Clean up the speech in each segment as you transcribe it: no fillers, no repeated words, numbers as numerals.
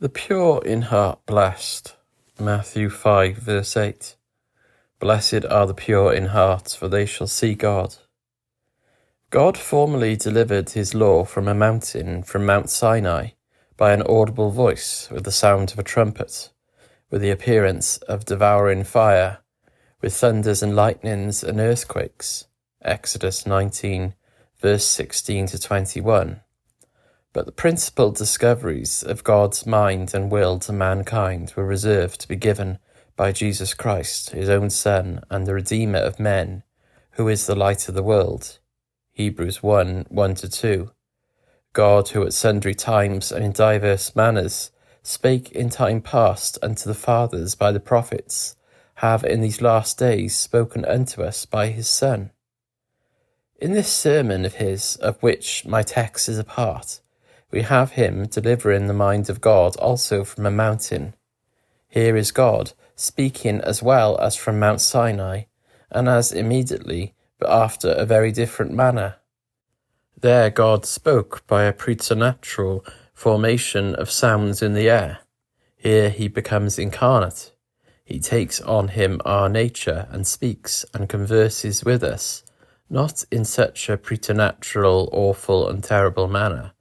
The pure in heart blessed. Matthew 5 verse 8. Blessed are the pure in heart, for they shall see God. God formerly delivered his law from a mountain, from Mount Sinai, by an audible voice, with the sound of a trumpet, with the appearance of devouring fire, with thunders and lightnings and earthquakes. Exodus 19 verse 16 to 21. But the principal discoveries of God's mind and will to mankind were reserved to be given by Jesus Christ, his own Son, and the Redeemer of men, who is the light of the world. Hebrews 1, 1-2. God, who at sundry times and in diverse manners spake in time past unto the fathers by the prophets, have in these last days spoken unto us by his Son. In this sermon of his, of which my text is a part, we have him delivering the mind of God also from a mountain. Here is God speaking as well as from Mount Sinai, and as immediately, but after a very different manner. There God spoke by a preternatural formation of sounds in the air. Here he becomes incarnate. He takes on him our nature and speaks and converses with us, not in such a preternatural, awful and terrible manner,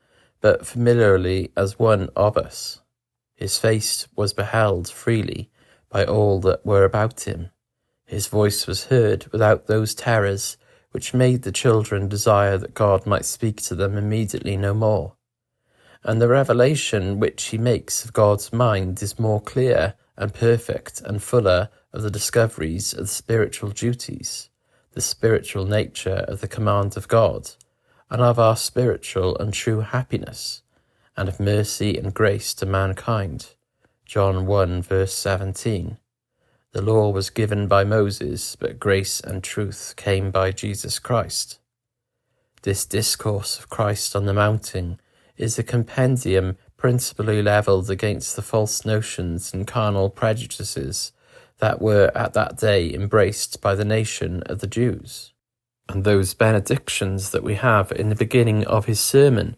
but familiarly as one of us. His face was beheld freely by all that were about him. His voice was heard without those terrors which made the children desire that God might speak to them immediately no more. And the revelation which he makes of God's mind is more clear and perfect and fuller of the discoveries of the spiritual duties, the spiritual nature of the command of God, and of our spiritual and true happiness, and of mercy and grace to mankind. John 1 verse 17. The law was given by Moses, but grace and truth came by Jesus Christ. This discourse of Christ on the mountain is a compendium principally levelled against the false notions and carnal prejudices that were at that day embraced by the nation of the Jews. And those benedictions that we have in the beginning of his sermon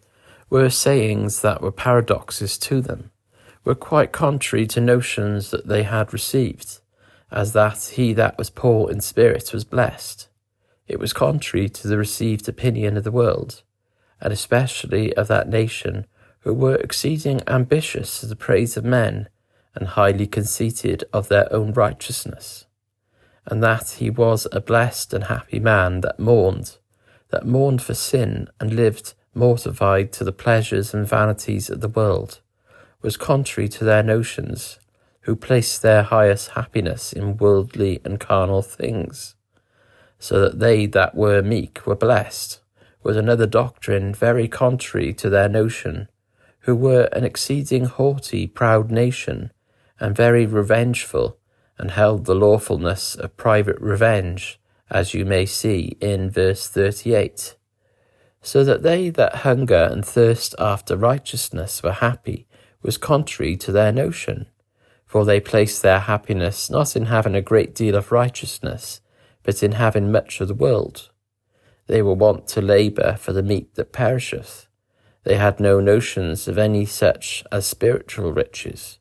were sayings that were paradoxes to them, were quite contrary to notions that they had received, as that he that was poor in spirit was blessed. It was contrary to the received opinion of the world, and especially of that nation who were exceeding ambitious of the praise of men, and highly conceited of their own righteousness. And that he was a blessed and happy man that mourned for sin and lived mortified to the pleasures and vanities of the world, was contrary to their notions, who placed their highest happiness in worldly and carnal things, so that they that were meek were blessed, was another doctrine very contrary to their notion, who were an exceeding haughty, proud nation, and very revengeful, and held the lawfulness of private revenge, as you may see in verse 38. So that they that hunger and thirst after righteousness were happy was contrary to their notion, for they placed their happiness not in having a great deal of righteousness, but in having much of the world. They were wont to labour for the meat that perisheth. They had no notions of any such as spiritual riches,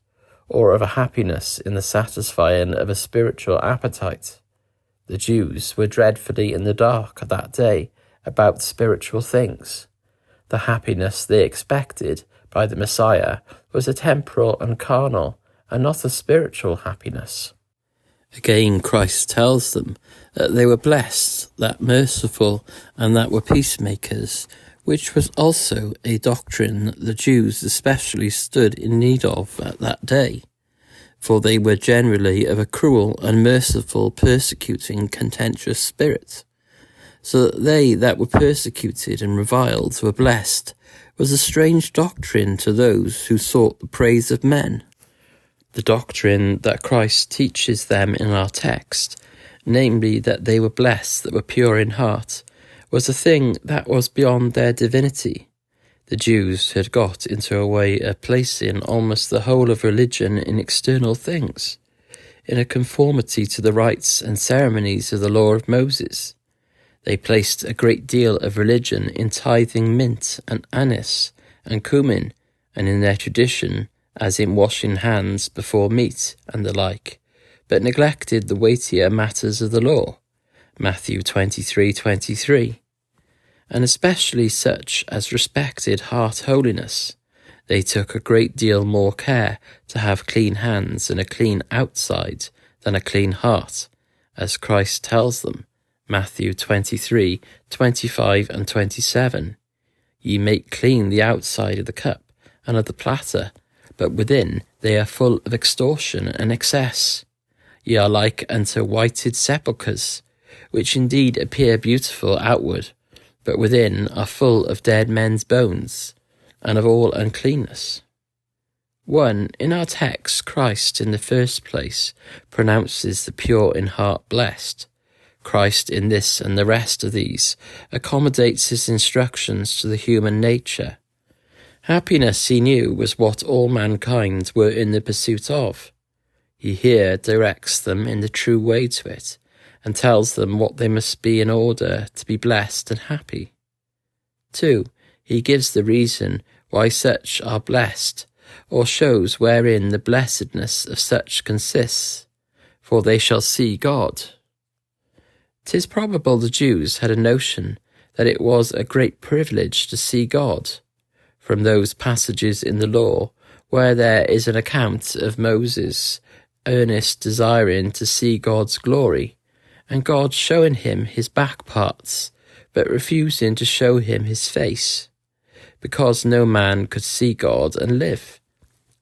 or of a happiness in the satisfying of a spiritual appetite. The Jews were dreadfully in the dark at that day about spiritual things. The happiness they expected by the Messiah was a temporal and carnal, and not a spiritual happiness. Again, Christ tells them that they were blessed, that merciful, and that were peacemakers, which was also a doctrine that the Jews especially stood in need of at that day, for they were generally of a cruel, unmerciful, persecuting, contentious spirit. So that they that were persecuted and reviled were blessed was a strange doctrine to those who sought the praise of men. The doctrine that Christ teaches them in our text, namely that they were blessed that were pure in heart, was a thing that was beyond their divinity. The Jews had got into a way of placing almost the whole of religion in external things, in a conformity to the rites and ceremonies of the law of Moses. They placed a great deal of religion in tithing mint and anise and cumin, and in their tradition as in washing hands before meat and the like, but neglected the weightier matters of the law, Matthew 23:23, and especially such as respected heart holiness. They took a great deal more care to have clean hands and a clean outside than a clean heart, as Christ tells them, Matthew 23:25 and 27. Ye make clean the outside of the cup and of the platter, but within they are full of extortion and excess. Ye are like unto whited sepulchres, which indeed appear beautiful outward, but within are full of dead men's bones, and of all uncleanness. 1. In our text, Christ in the first place pronounces the pure in heart blessed. Christ in this and the rest of these accommodates his instructions to the human nature. Happiness, he knew, was what all mankind were in the pursuit of. He here directs them in the true way to it, and tells them what they must be in order to be blessed and happy. 2. He gives the reason why such are blessed, or shows wherein the blessedness of such consists, for they shall see God. 'Tis probable the Jews had a notion that it was a great privilege to see God, from those passages in the law where there is an account of Moses' earnest desiring to see God's glory, and God showing him his back parts, but refusing to show him his face, because no man could see God and live,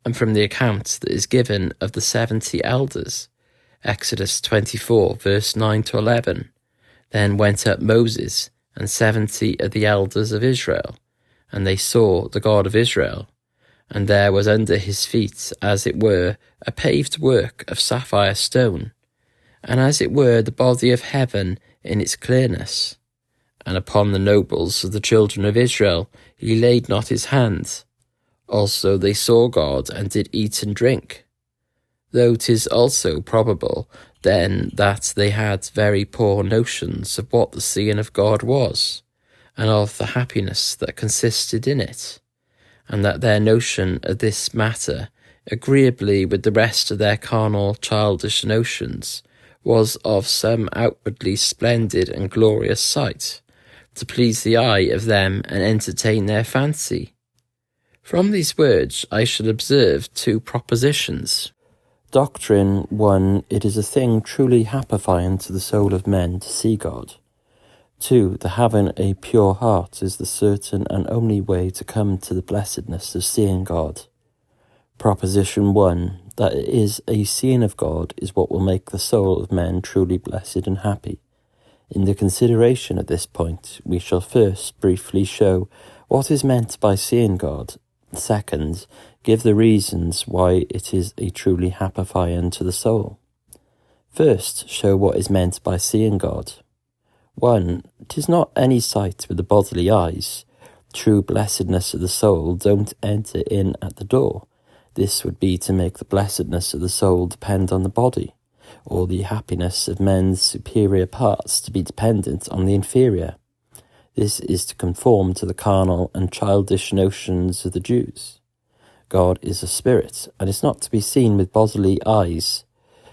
and from the account that is given of the 70 elders, Exodus 24, verse 9 to 11, then went up Moses and 70 of the elders of Israel, and they saw the God of Israel, and there was under his feet, as it were, a paved work of sapphire stone, and as it were the body of heaven in its clearness. And upon the nobles of the children of Israel he laid not his hand. Also they saw God, and did eat and drink. Though 'tis also probable then that they had very poor notions of what the seeing of God was, and of the happiness that consisted in it, and that their notion of this matter, agreeably with the rest of their carnal childish notions, was of some outwardly splendid and glorious sight, to please the eye of them and entertain their fancy. From these words I should observe 2 propositions. Doctrine 1. It is a thing truly happifying to the soul of men to see God. 2. The having a pure heart is the certain and only way to come to the blessedness of seeing God. Proposition 1. That it is a seeing of God is what will make the soul of men truly blessed and happy. In the consideration of this point, we shall first briefly show what is meant by seeing God. Second, give the reasons why it is a truly happifying to the soul. First, show what is meant by seeing God. 1. 'Tis not any sight with the bodily eyes. True blessedness of the soul don't enter in at the door. This would be to make the blessedness of the soul depend on the body, or the happiness of men's superior parts to be dependent on the inferior. This is to conform to the carnal and childish notions of the Jews. God is a spirit, and is not to be seen with bodily eyes.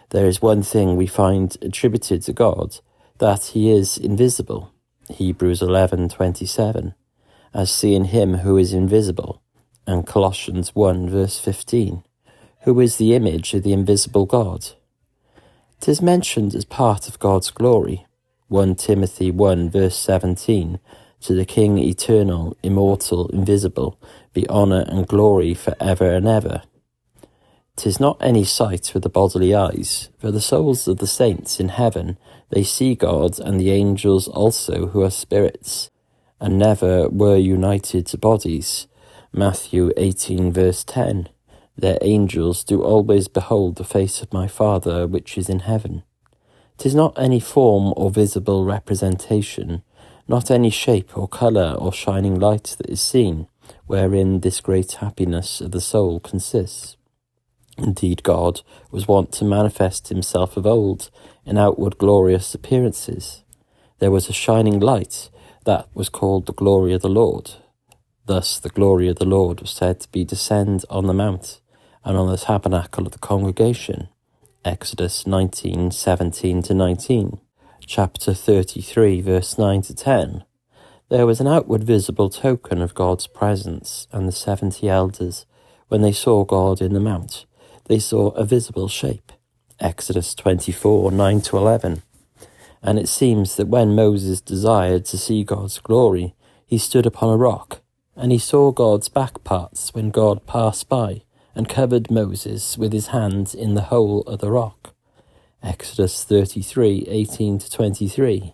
There is one thing we find attributed to God, that he is invisible, Hebrews 11:27, as seeing him who is invisible, and Colossians 1 verse 15, who is the image of the invisible God. 'Tis mentioned as part of God's glory, 1 Timothy 1 verse 17, to the King eternal, immortal, invisible, be honour and glory for ever and ever. 'Tis not any sight with the bodily eyes, for the souls of the saints in heaven, they see God, and the angels also who are spirits, and never were united to bodies. Matthew 18 verse 10. Their angels do always behold the face of my Father which is in heaven. 'Tis not any form or visible representation, not any shape or colour or shining light that is seen, wherein this great happiness of the soul consists. Indeed, God was wont to manifest himself of old in outward glorious appearances. There was a shining light that was called the glory of the Lord. Thus the glory of the Lord was said to be descend on the mount, and on the tabernacle of the congregation. Exodus 19:17-19. Chapter 33, verse 9-10. There was an outward visible token of God's presence, and the 70 elders, when they saw God in the mount, they saw a visible shape. Exodus 24:9-11. And it seems that when Moses desired to see God's glory, he stood upon a rock, and he saw God's back parts when God passed by, and covered Moses with his hand in the hole of the rock. Exodus 33:18-23.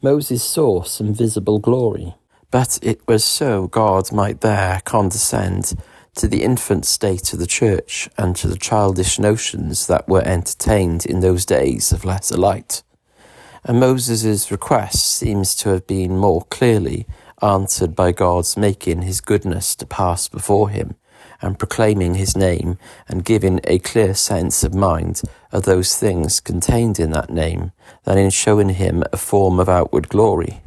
Moses saw some visible glory, but it was so God might there condescend to the infant state of the church and to the childish notions that were entertained in those days of lesser light. And Moses' request seems to have been more clearly answered by God's making his goodness to pass before him, and proclaiming his name, and giving a clear sense of mind of those things contained in that name, than in showing him a form of outward glory.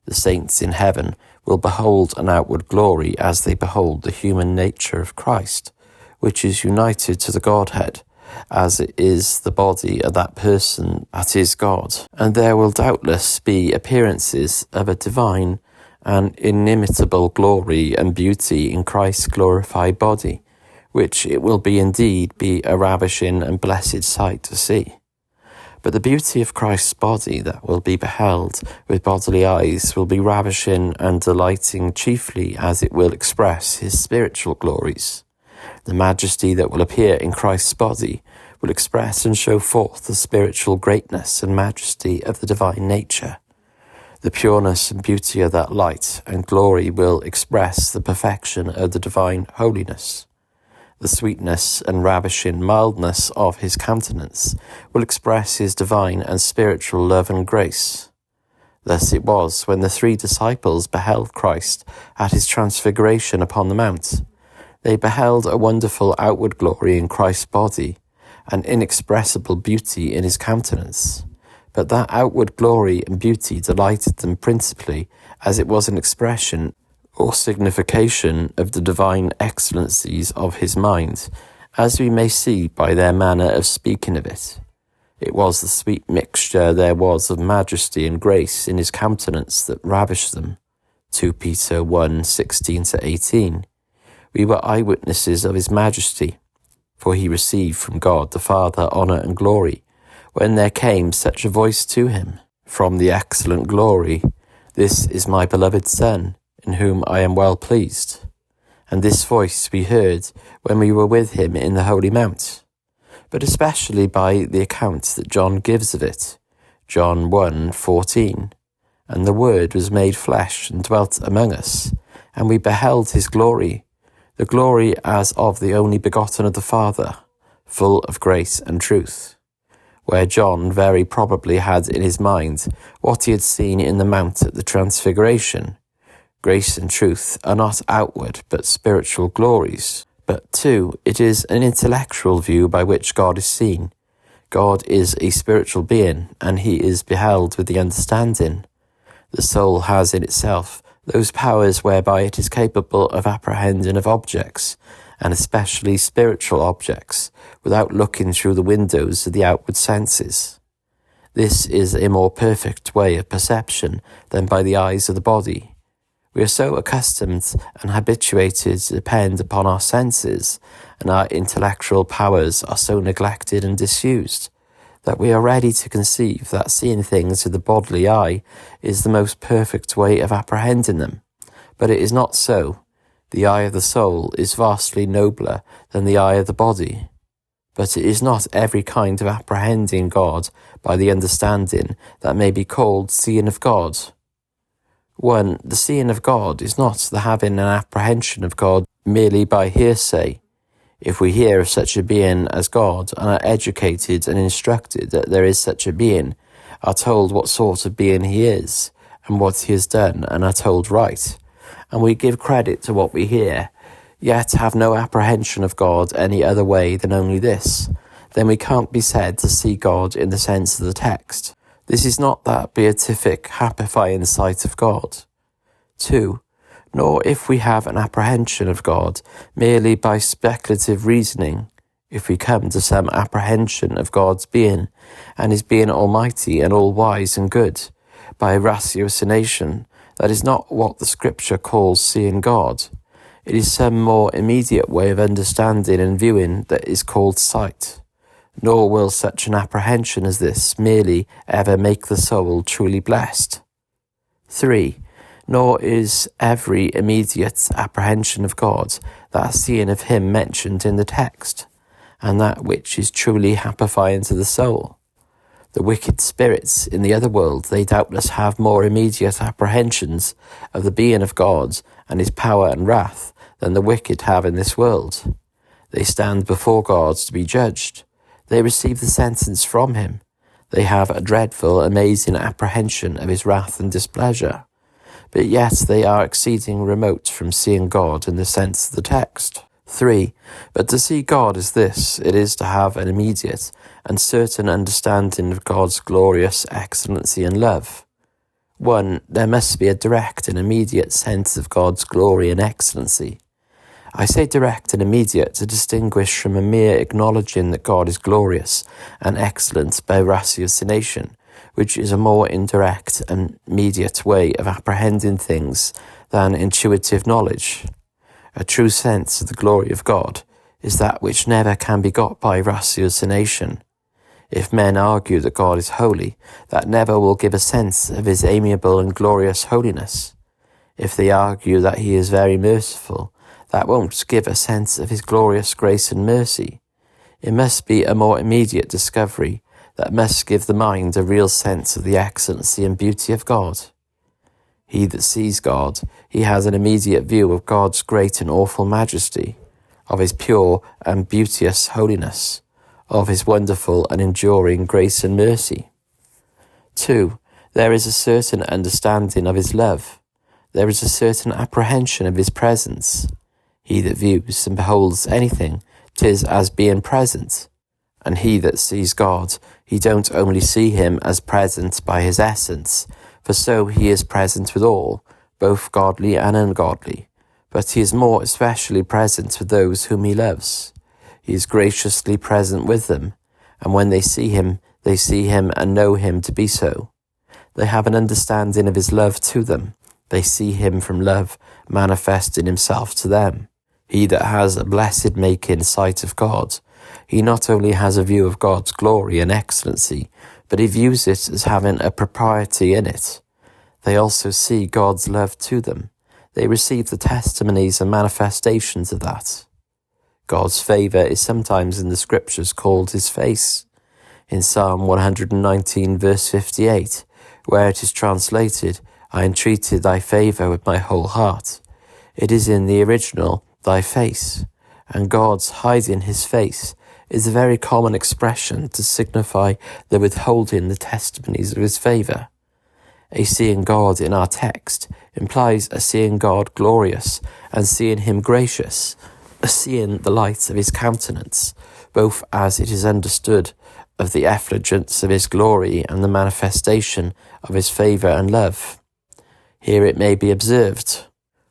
The saints in heaven will behold an outward glory as they behold the human nature of Christ, which is united to the Godhead, as it is the body of that person that is God. And there will doubtless be appearances of a divine and inimitable glory and beauty in Christ's glorified body, which it will be indeed be a ravishing and blessed sight to see. But the beauty of Christ's body that will be beheld with bodily eyes will be ravishing and delighting chiefly as it will express his spiritual glories. The majesty that will appear in Christ's body will express and show forth the spiritual greatness and majesty of the divine nature. The pureness and beauty of that light and glory will express the perfection of the divine holiness. The sweetness and ravishing mildness of his countenance will express his divine and spiritual love and grace. Thus it was when the 3 disciples beheld Christ at his transfiguration upon the mount. They beheld a wonderful outward glory in Christ's body, an inexpressible beauty in his countenance. But that outward glory and beauty delighted them principally as it was an expression or signification of the divine excellencies of his mind, as we may see by their manner of speaking of it. It was the sweet mixture there was of majesty and grace in his countenance that ravished them. 2 Peter 1:16-18. We were eyewitnesses of his majesty, for he received from God the Father honour and glory, when there came such a voice to him from the excellent glory, "This is my beloved Son, in whom I am well pleased." And this voice we heard when we were with him in the Holy Mount, but especially by the account that John gives of it. John 1:14. And the Word was made flesh and dwelt among us, and we beheld his glory, the glory as of the only begotten of the Father, full of grace and truth. Where John very probably had in his mind what he had seen in the mount at the transfiguration. Grace and truth are not outward but spiritual glories. But 2, it is an intellectual view by which God is seen. God is a spiritual being, and he is beheld with the understanding. The soul has in itself those powers whereby it is capable of apprehending of objects, and especially spiritual objects, without looking through the windows of the outward senses. This is a more perfect way of perception than by the eyes of the body. We are so accustomed and habituated to depend upon our senses, and our intellectual powers are so neglected and disused, that we are ready to conceive that seeing things with the bodily eye is the most perfect way of apprehending them. But it is not so. The eye of the soul is vastly nobler than the eye of the body. But it is not every kind of apprehending God by the understanding that may be called seeing of God. 1. The seeing of God is not the having an apprehension of God merely by hearsay. If we hear of such a being as God, and are educated and instructed that there is such a being, are told what sort of being he is, and what he has done, and are told right, and we give credit to what we hear, yet have no apprehension of God any other way than only this, then we can't be said to see God in the sense of the text. This is not that beatific, happifying sight of God. 2. nor if we have an apprehension of God merely by speculative reasoning, if we come to some apprehension of God's being and his being almighty and all-wise and good, by ratiocination, that is not what the Scripture calls seeing God. It is some more immediate way of understanding and viewing that is called sight. Nor will such an apprehension as this merely ever make the soul truly blessed. 3. Nor is every immediate apprehension of God that seeing of him mentioned in the text, and that which is truly happifying to the soul. The wicked spirits in the other world, they doubtless have more immediate apprehensions of the being of God and his power and wrath than the wicked have in this world. They stand before God to be judged. They receive the sentence from him. They have a dreadful, amazing apprehension of his wrath and displeasure. But yet they are exceeding remote from seeing God in the sense of the text. 3. But to see God is this, it is to have an immediate and certain understanding of God's glorious excellency and love. 1. There must be a direct and immediate sense of God's glory and excellency. I say direct and immediate to distinguish from a mere acknowledging that God is glorious and excellent by ratiocination, which is a more indirect and immediate way of apprehending things than intuitive knowledge. A true sense of the glory of God is that which never can be got by ratiocination. If men argue that God is holy, that never will give a sense of his amiable and glorious holiness. If they argue that he is very merciful, that won't give a sense of his glorious grace and mercy. It must be a more immediate discovery that must give the mind a real sense of the excellency and beauty of God. He that sees God, he has an immediate view of God's great and awful majesty, of his pure and beauteous holiness, of his wonderful and enduring grace and mercy. 2. There is a certain understanding of his love. There is a certain apprehension of his presence. He that views and beholds anything, 'tis as being present. And he that sees God, he don't only see him as present by his essence, for so he is present with all, both godly and ungodly, but he is more especially present with those whom he loves. He is graciously present with them, and when they see him and know him to be so. They have an understanding of his love to them. They see him from love manifesting himself to them. He that has a blessed making sight of God, he not only has a view of God's glory and excellency, but he views it as having a propriety in it. They also see God's love to them. They receive the testimonies and manifestations of that. God's favour is sometimes in the Scriptures called his face. In Psalm 119 verse 58, where it is translated, I entreated thy favour with my whole heart. It is in the original, thy face, and God's hiding his face is a very common expression to signify the withholding the testimonies of his favour. A seeing God in our text implies a seeing God glorious and seeing him gracious, a seeing the light of his countenance, both as it is understood of the effulgence of his glory and the manifestation of his favour and love. Here it may be observed,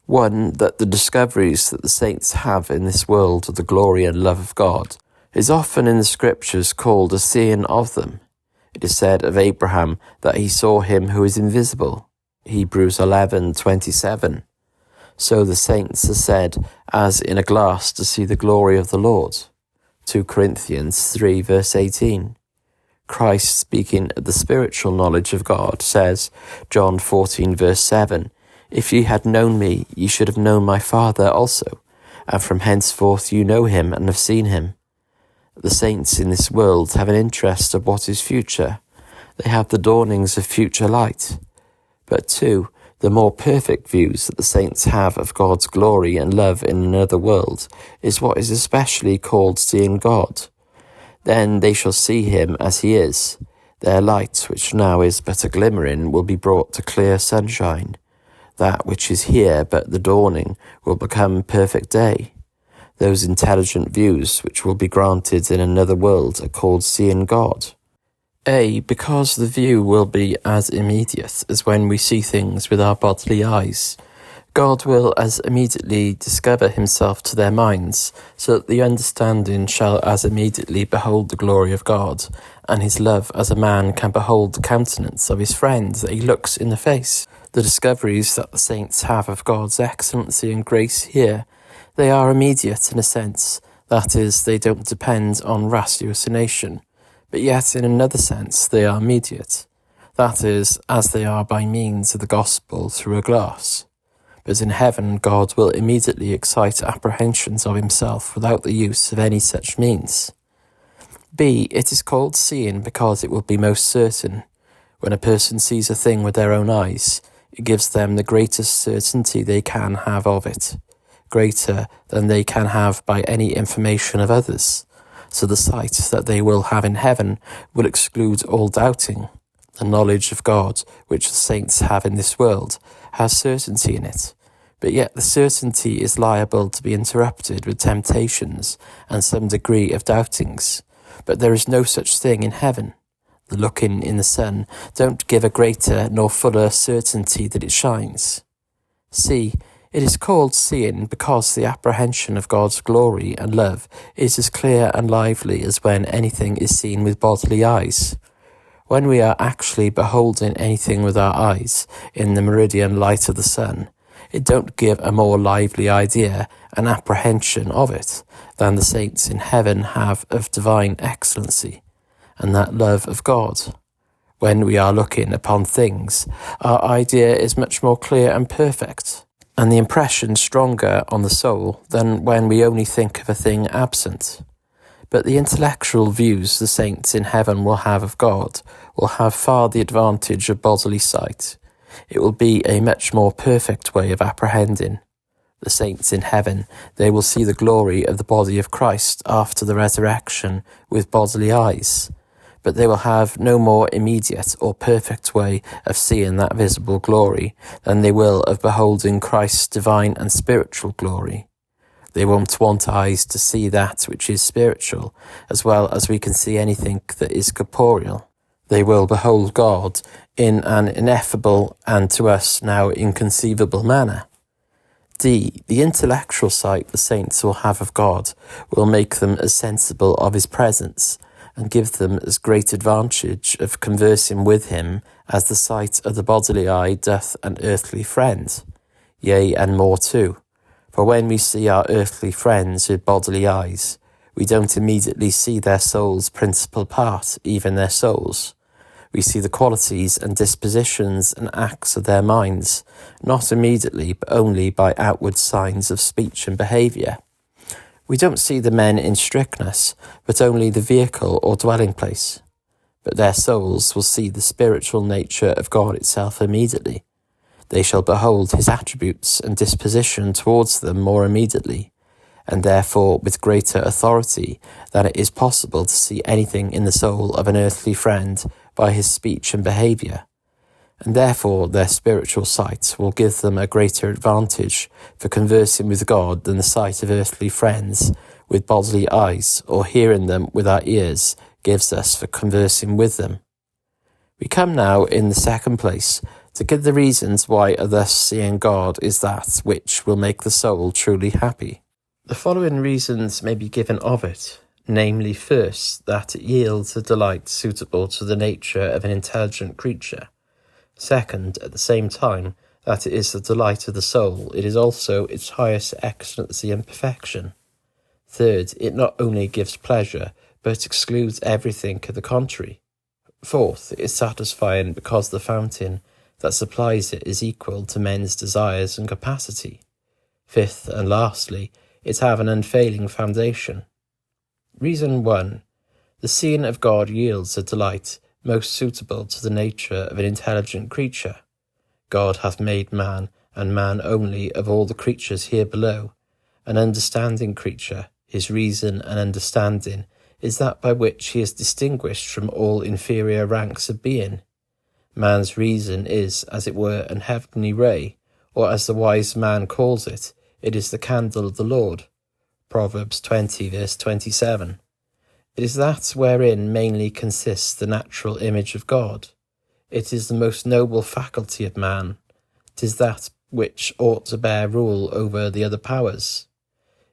1. That the discoveries that the saints have in this world of the glory and love of God is often in the Scriptures called a seeing of them. It is said of Abraham that he saw him who is invisible, Hebrews 11:27. So the saints are said, as in a glass to see the glory of the Lord, 2 Corinthians 3 verse 18. Christ, speaking of the spiritual knowledge of God, says, John 14 verse 7, If ye had known me, ye should have known my Father also, and from henceforth you know him and have seen him. The saints in this world have an interest of what is future. They have the dawnings of future light. But 2, the more perfect views that the saints have of God's glory and love in another world is what is especially called seeing God. Then they shall see him as he is. Their light, which now is but a glimmering, will be brought to clear sunshine. That which is here but the dawning will become perfect day. Those intelligent views which will be granted in another world are called seeing God. A. Because the view will be as immediate as when we see things with our bodily eyes. God will as immediately discover himself to their minds, so that the understanding shall as immediately behold the glory of God, and his love as a man can behold the countenance of his friend that he looks in the face. The discoveries that the saints have of God's excellency and grace here, they are immediate in a sense, that is, they don't depend on ratiocination, but yet in another sense they are mediate, that is, as they are by means of the gospel through a glass. But in heaven God will immediately excite apprehensions of himself without the use of any such means. B. It is called seeing because it will be most certain. When a person sees a thing with their own eyes, it gives them the greatest certainty they can have of it, greater than they can have by any information of others. So the sight that they will have in heaven will exclude all doubting. The knowledge of God, which the saints have in this world, has certainty in it, but yet the certainty is liable to be interrupted with temptations and some degree of doubtings. But there is no such thing in heaven. The looking in the sun don't give a greater nor fuller certainty that it shines. C. It is called seeing because the apprehension of God's glory and love is as clear and lively as when anything is seen with bodily eyes. When we are actually beholding anything with our eyes in the meridian light of the sun, it don't give a more lively idea and apprehension of it than the saints in heaven have of divine excellency, and that love of God. When we are looking upon things, our idea is much more clear and perfect, and the impression stronger on the soul than when we only think of a thing absent. But the intellectual views the saints in heaven will have of God will have far the advantage of bodily sight. It will be a much more perfect way of apprehending. The saints in heaven, they will see the glory of the body of Christ after the resurrection with bodily eyes, but they will have no more immediate or perfect way of seeing that visible glory than they will of beholding Christ's divine and spiritual glory. They won't want eyes to see that which is spiritual, as well as we can see anything that is corporeal. They will behold God in an ineffable and to us now inconceivable manner. D. The intellectual sight the saints will have of God will make them as sensible of his presence, and give them as great advantage of conversing with him as the sight of the bodily eye doth an earthly friend, yea, and more too. For when we see our earthly friends with bodily eyes, we don't immediately see their soul's principal part, even their souls. We see the qualities and dispositions and acts of their minds, not immediately, but only by outward signs of speech and behaviour. We don't see the men in strictness, but only the vehicle or dwelling place. But their souls will see the spiritual nature of God itself immediately. They shall behold his attributes and disposition towards them more immediately, and therefore with greater authority than it is possible to see anything in the soul of an earthly friend by his speech and behaviour, and therefore their spiritual sight will give them a greater advantage for conversing with God than the sight of earthly friends with bodily eyes, or hearing them with our ears, gives us for conversing with them. We come now, in the second place, to give the reasons why thus seeing God is that which will make the soul truly happy. The following reasons may be given of it, namely, first, that it yields a delight suitable to the nature of an intelligent creature. Second, at the same time, that it is the delight of the soul, it is also its highest excellency and perfection. Third, it not only gives pleasure, but excludes everything of the contrary. Fourth, it is satisfying because the fountain that supplies it is equal to men's desires and capacity. Fifth, and lastly, it have an unfailing foundation. Reason 1. The seeing of God yields a delight most suitable to the nature of an intelligent creature. God hath made man, and man only, of all the creatures here below. An understanding creature, his reason and understanding, is that by which he is distinguished from all inferior ranks of being. Man's reason is, as it were, an heavenly ray, or as the wise man calls it, it is the candle of the Lord. Proverbs 20, verse 27. It is that wherein mainly consists the natural image of God. It is the most noble faculty of man. 'Tis that which ought to bear rule over the other powers.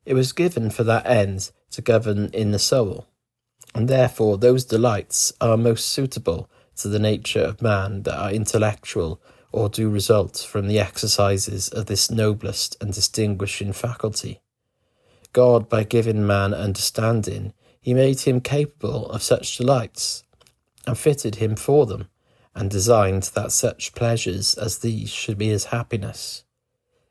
It was given for that end to govern in the soul, and therefore those delights are most suitable to the nature of man that are intellectual or do result from the exercises of this noblest and distinguishing faculty. God, by giving man understanding, he made him capable of such delights, and fitted him for them, and designed that such pleasures as these should be his happiness.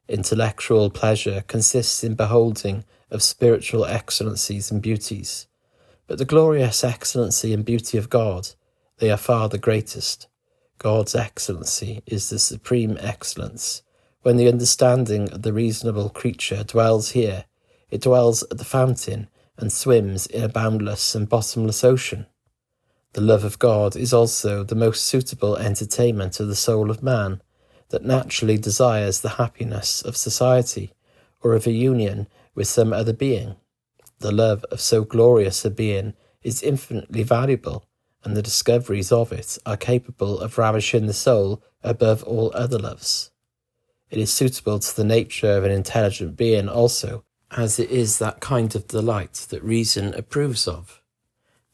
Intellectual pleasure consists in beholding of spiritual excellencies and beauties, but the glorious excellency and beauty of God, they are far the greatest. God's excellency is the supreme excellence. When the understanding of the reasonable creature dwells here, it dwells at the fountain and swims in a boundless and bottomless ocean. The love of God is also the most suitable entertainment of the soul of man, that naturally desires the happiness of society, or of a union with some other being. The love of so glorious a being is infinitely valuable, and the discoveries of it are capable of ravishing the soul above all other loves. It is suitable to the nature of an intelligent being also, as it is that kind of delight that reason approves of.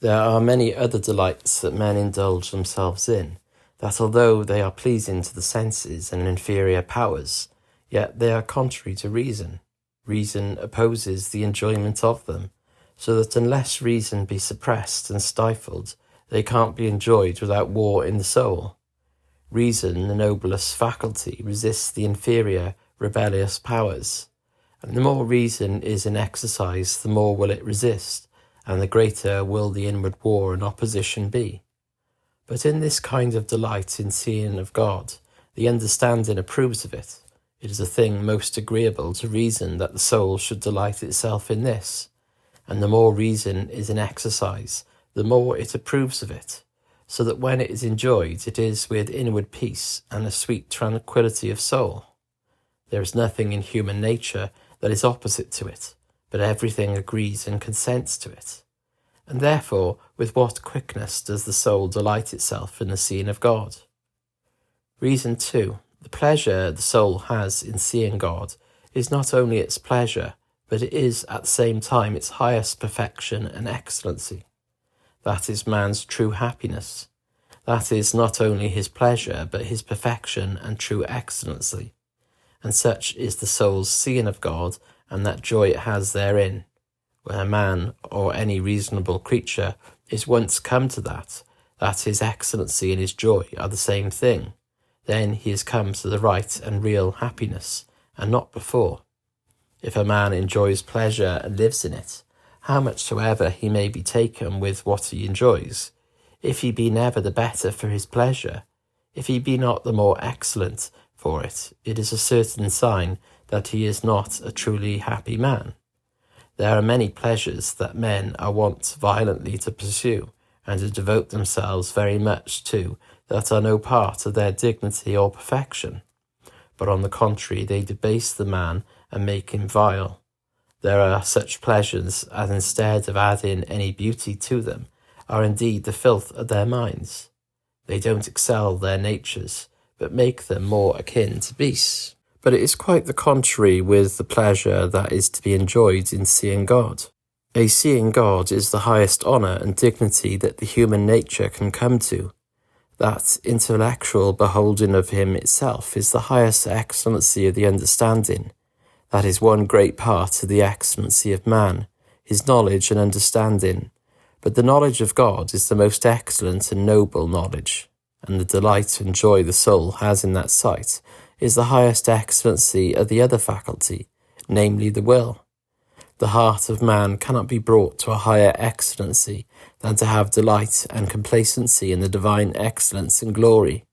There are many other delights that men indulge themselves in, that although they are pleasing to the senses and inferior powers, yet they are contrary to reason. Reason opposes the enjoyment of them, so that unless reason be suppressed and stifled, they can't be enjoyed without war in the soul. Reason, the noblest faculty, resists the inferior, rebellious powers, and the more reason is in exercise, the more will it resist, and the greater will the inward war and opposition be. But in this kind of delight in seeing of God, the understanding approves of it. It is a thing most agreeable to reason that the soul should delight itself in this, and the more reason is in exercise, the more it approves of it, so that when it is enjoyed, it is with inward peace and a sweet tranquillity of soul. There is nothing in human nature that is opposite to it, but everything agrees and consents to it. And therefore, with what quickness does the soul delight itself in the seeing of God? Reason 2. The pleasure the soul has in seeing God is not only its pleasure, but it is at the same time its highest perfection and excellency. That is man's true happiness. That is not only his pleasure, but his perfection and true excellency. And such is the soul's seeing of God, and that joy it has therein. When a man, or any reasonable creature, is once come to that his excellency and his joy are the same thing, then he is come to the right and real happiness, and not before. If a man enjoys pleasure and lives in it, how much soever he may be taken with what he enjoys, if he be never the better for his pleasure, if he be not the more excellent for it, it is a certain sign that he is not a truly happy man. There are many pleasures that men are wont violently to pursue, and to devote themselves very much to, that are no part of their dignity or perfection, but on the contrary they debase the man and make him vile. There are such pleasures as, instead of adding any beauty to them, are indeed the filth of their minds. They don't excel their natures, but make them more akin to beasts. But it is quite the contrary with the pleasure that is to be enjoyed in seeing God. A seeing God is the highest honour and dignity that the human nature can come to. That intellectual beholding of him itself is the highest excellency of the understanding. That is one great part of the excellency of man, his knowledge and understanding. But the knowledge of God is the most excellent and noble knowledge, and the delight and joy the soul has in that sight is the highest excellency of the other faculty, namely the will. The heart of man cannot be brought to a higher excellency than to have delight and complacency in the divine excellence and glory.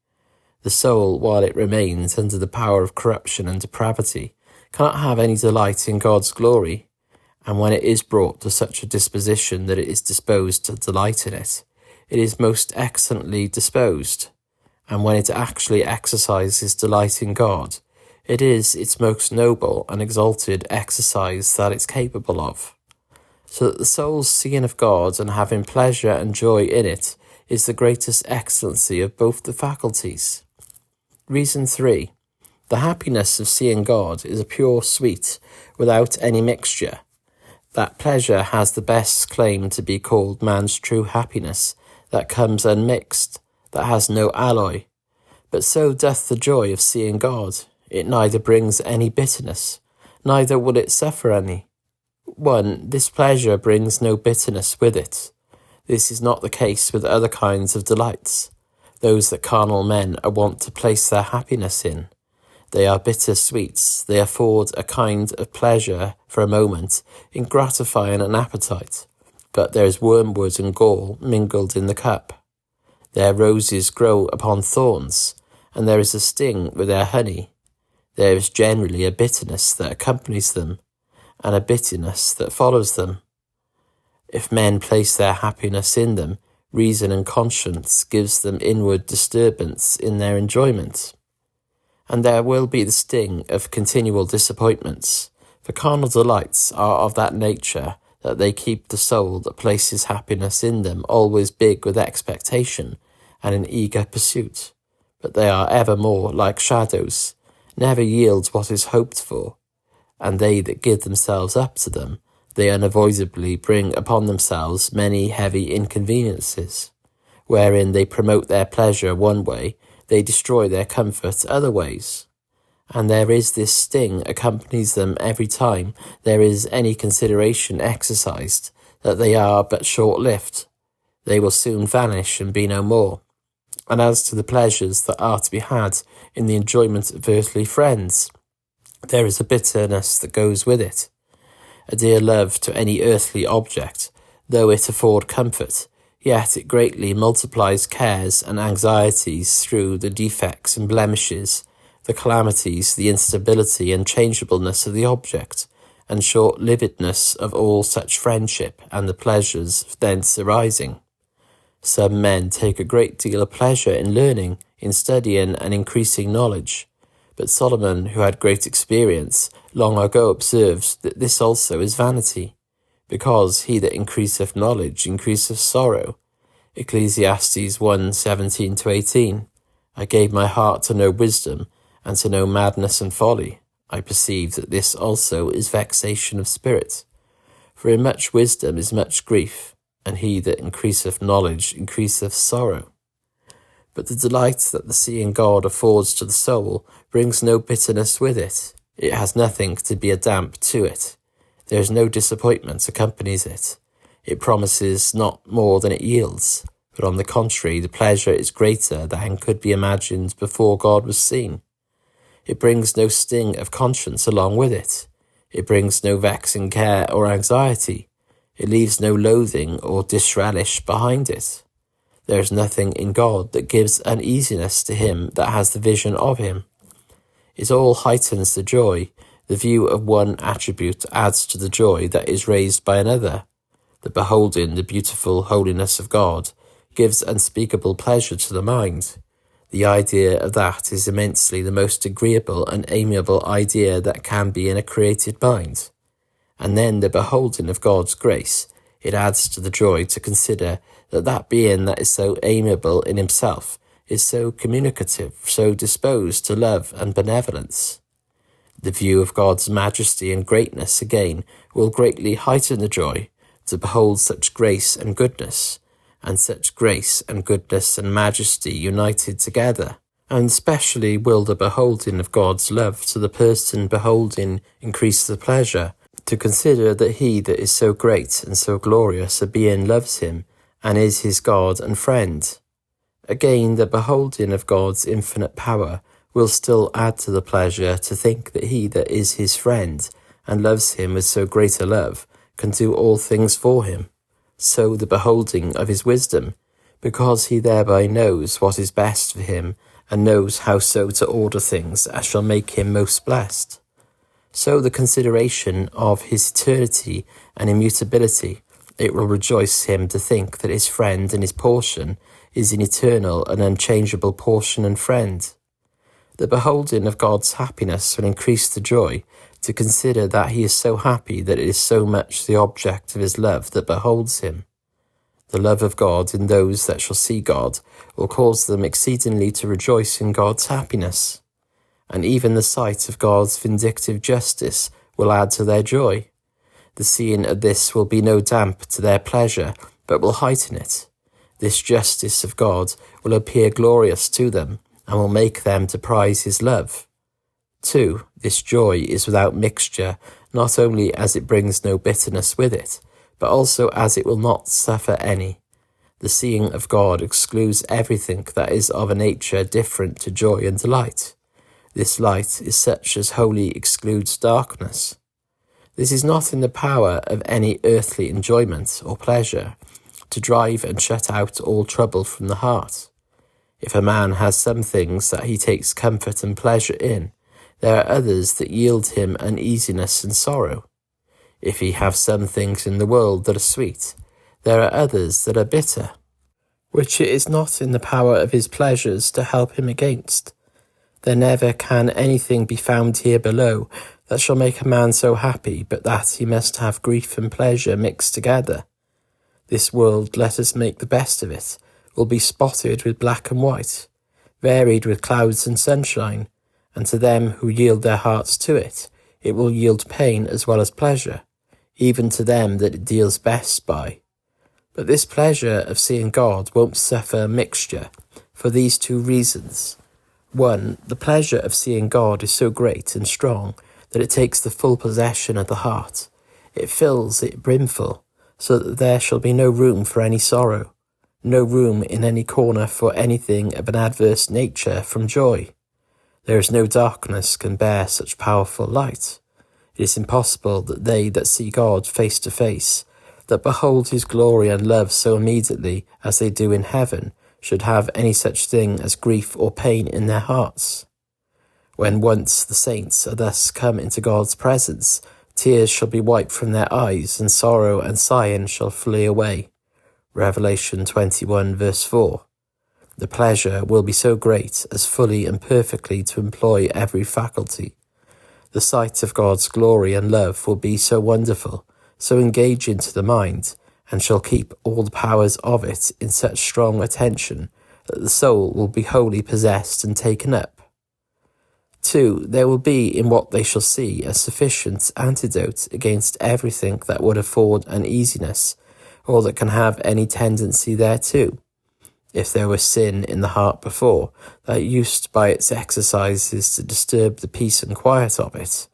The soul, while it remains under the power of corruption and depravity, cannot have any delight in God's glory, and when it is brought to such a disposition that it is disposed to delight in it, it is most excellently disposed, and when it actually exercises delight in God, it is its most noble and exalted exercise that it's capable of. So that the soul's seeing of God and having pleasure and joy in it is the greatest excellency of both the faculties. Reason 3. The happiness of seeing God is a pure sweet, without any mixture. That pleasure has the best claim to be called man's true happiness, that comes unmixed, that has no alloy. But so doth the joy of seeing God. It neither brings any bitterness, neither will it suffer any. 1. This pleasure brings no bitterness with it. This is not the case with other kinds of delights, those that carnal men are wont to place their happiness in. They are bitter sweets, they afford a kind of pleasure for a moment in gratifying an appetite, but there is wormwood and gall mingled in the cup. Their roses grow upon thorns, and there is a sting with their honey. There is generally a bitterness that accompanies them, and a bitterness that follows them. If men place their happiness in them, reason and conscience gives them inward disturbance in their enjoyment. And there will be the sting of continual disappointments, for carnal delights are of that nature that they keep the soul that places happiness in them always big with expectation and in eager pursuit. But they are evermore like shadows, never yield what is hoped for, and they that give themselves up to them, they unavoidably bring upon themselves many heavy inconveniences, wherein they promote their pleasure one way, they destroy their comfort other ways. And there is this sting accompanies them every time there is any consideration exercised, that they are but short-lived. They will soon vanish and be no more. And as to the pleasures that are to be had in the enjoyment of earthly friends, there is a bitterness that goes with it. A dear love to any earthly object, though it afford comfort, yet it greatly multiplies cares and anxieties through the defects and blemishes, the calamities, the instability and changeableness of the object, and short-livedness of all such friendship and the pleasures thence arising. Some men take a great deal of pleasure in learning, in studying and increasing knowledge, but Solomon, who had great experience, long ago observed that this also is vanity, because he that increaseth knowledge increaseth sorrow. Ecclesiastes 1:17-18. I gave my heart to know wisdom, and to know madness and folly. I perceive that this also is vexation of spirit. For in much wisdom is much grief, and he that increaseth knowledge increaseth sorrow. But the delight that the seeing God affords to the soul brings no bitterness with it. It has nothing to be a damp to it. There is no disappointment accompanies it. It promises not more than it yields, but on the contrary, the pleasure is greater than could be imagined before God was seen. It brings no sting of conscience along with it. It brings no vexing care or anxiety. It leaves no loathing or disrelish behind it. There is nothing in God that gives uneasiness to him that has the vision of him. It all heightens the joy. The view of one attribute adds to the joy that is raised by another. The beholding the beautiful holiness of God gives unspeakable pleasure to the mind. The idea of that is immensely the most agreeable and amiable idea that can be in a created mind. And then the beholding of God's grace, it adds to the joy to consider that that being that is so amiable in himself is so communicative, so disposed to love and benevolence. The view of God's majesty and greatness again will greatly heighten the joy to behold such grace and goodness, and such grace and goodness and majesty united together. And especially will the beholding of God's love to the person beholding increase the pleasure, to consider that he that is so great and so glorious a being loves him, and is his God and friend. Again, the beholding of God's infinite power will still add to the pleasure to think that he that is his friend, and loves him with so great a love, can do all things for him. So the beholding of his wisdom, because he thereby knows what is best for him, and knows how so to order things as shall make him most blessed. So the consideration of his eternity and immutability, it will rejoice him to think that his friend and his portion is an eternal and unchangeable portion and friend. The beholding of God's happiness will increase the joy to consider that he is so happy that it is so much the object of his love that beholds him. The love of God in those that shall see God will cause them exceedingly to rejoice in God's happiness. and even the sight of God's vindictive justice will add to their joy. The seeing of this will be no damp to their pleasure, but will heighten it. This justice of God will appear glorious to them, and will make them to prize his love. 2. This joy is without mixture, not only as it brings no bitterness with it, but also as it will not suffer any. The seeing of God excludes everything that is of a nature different to joy and delight. This light is such as wholly excludes darkness. This is not in the power of any earthly enjoyment or pleasure, to drive and shut out all trouble from the heart. If a man has some things that he takes comfort and pleasure in, there are others that yield him uneasiness and sorrow. If he have some things in the world that are sweet, there are others that are bitter, which it is not in the power of his pleasures to help him against. There never can anything be found here below that shall make a man so happy, but that he must have grief and pleasure mixed together. This world, let us make the best of it, will be spotted with black and white, varied with clouds and sunshine, and to them who yield their hearts to it, it will yield pain as well as pleasure, even to them that it deals best by. But this pleasure of seeing God won't suffer mixture, for these 2 reasons. 1. The pleasure of seeing God is so great and strong that it takes the full possession of the heart. It fills it brimful, so that there shall be no room for any sorrow, no room in any corner for anything of an adverse nature from joy. There is no darkness can bear such powerful light. It is impossible that they that see God face to face, that behold his glory and love so immediately as they do in heaven, should have any such thing as grief or pain in their hearts. When once the saints are thus come into God's presence, tears shall be wiped from their eyes, and sorrow and sighing shall flee away. Revelation 21 verse 4. The pleasure will be so great as fully and perfectly to employ every faculty. The sight of God's glory and love will be so wonderful, so engaging to the mind, and shall keep all the powers of it in such strong attention that the soul will be wholly possessed and taken up. 2. There will be in what they shall see a sufficient antidote against everything that would afford uneasiness, or that can have any tendency thereto. If there was sin in the heart before, that used by its exercises to disturb the peace and quiet of it,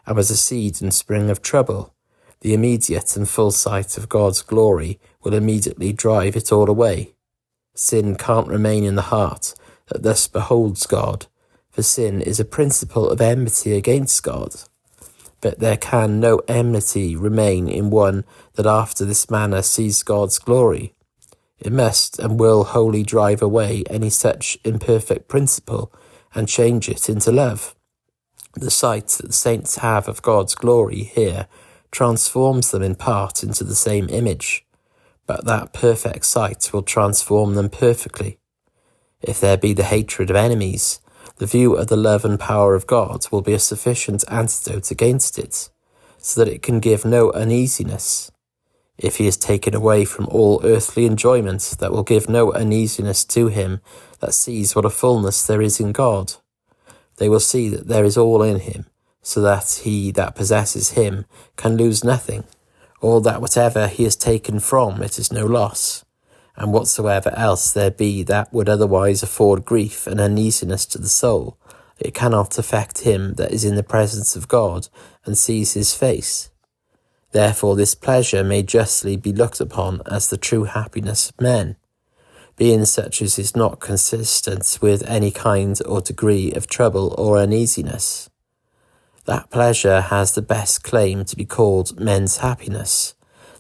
and was a seed and spring of trouble, the immediate and full sight of God's glory will immediately drive it all away. Sin can't remain in the heart that thus beholds God, for sin is a principle of enmity against God. But there can no enmity remain in one that after this manner sees God's glory. It must and will wholly drive away any such imperfect principle and change it into love. The sight that the saints have of God's glory here transforms them in part into the same image, but that perfect sight will transform them perfectly. If there be the hatred of enemies, the view of the love and power of God will be a sufficient antidote against it, so that it can give no uneasiness. If he is taken away from all earthly enjoyment, that will give no uneasiness to him that sees what a fullness there is in God. They will see that there is all in him, so that he that possesses him can lose nothing, or that whatever he is taken from it is no loss, and whatsoever else there be that would otherwise afford grief and uneasiness to the soul, it cannot affect him that is in the presence of God and sees his face. Therefore this pleasure may justly be looked upon as the true happiness of men, being such as is not consistent with any kind or degree of trouble or uneasiness. That pleasure has the best claim to be called men's happiness,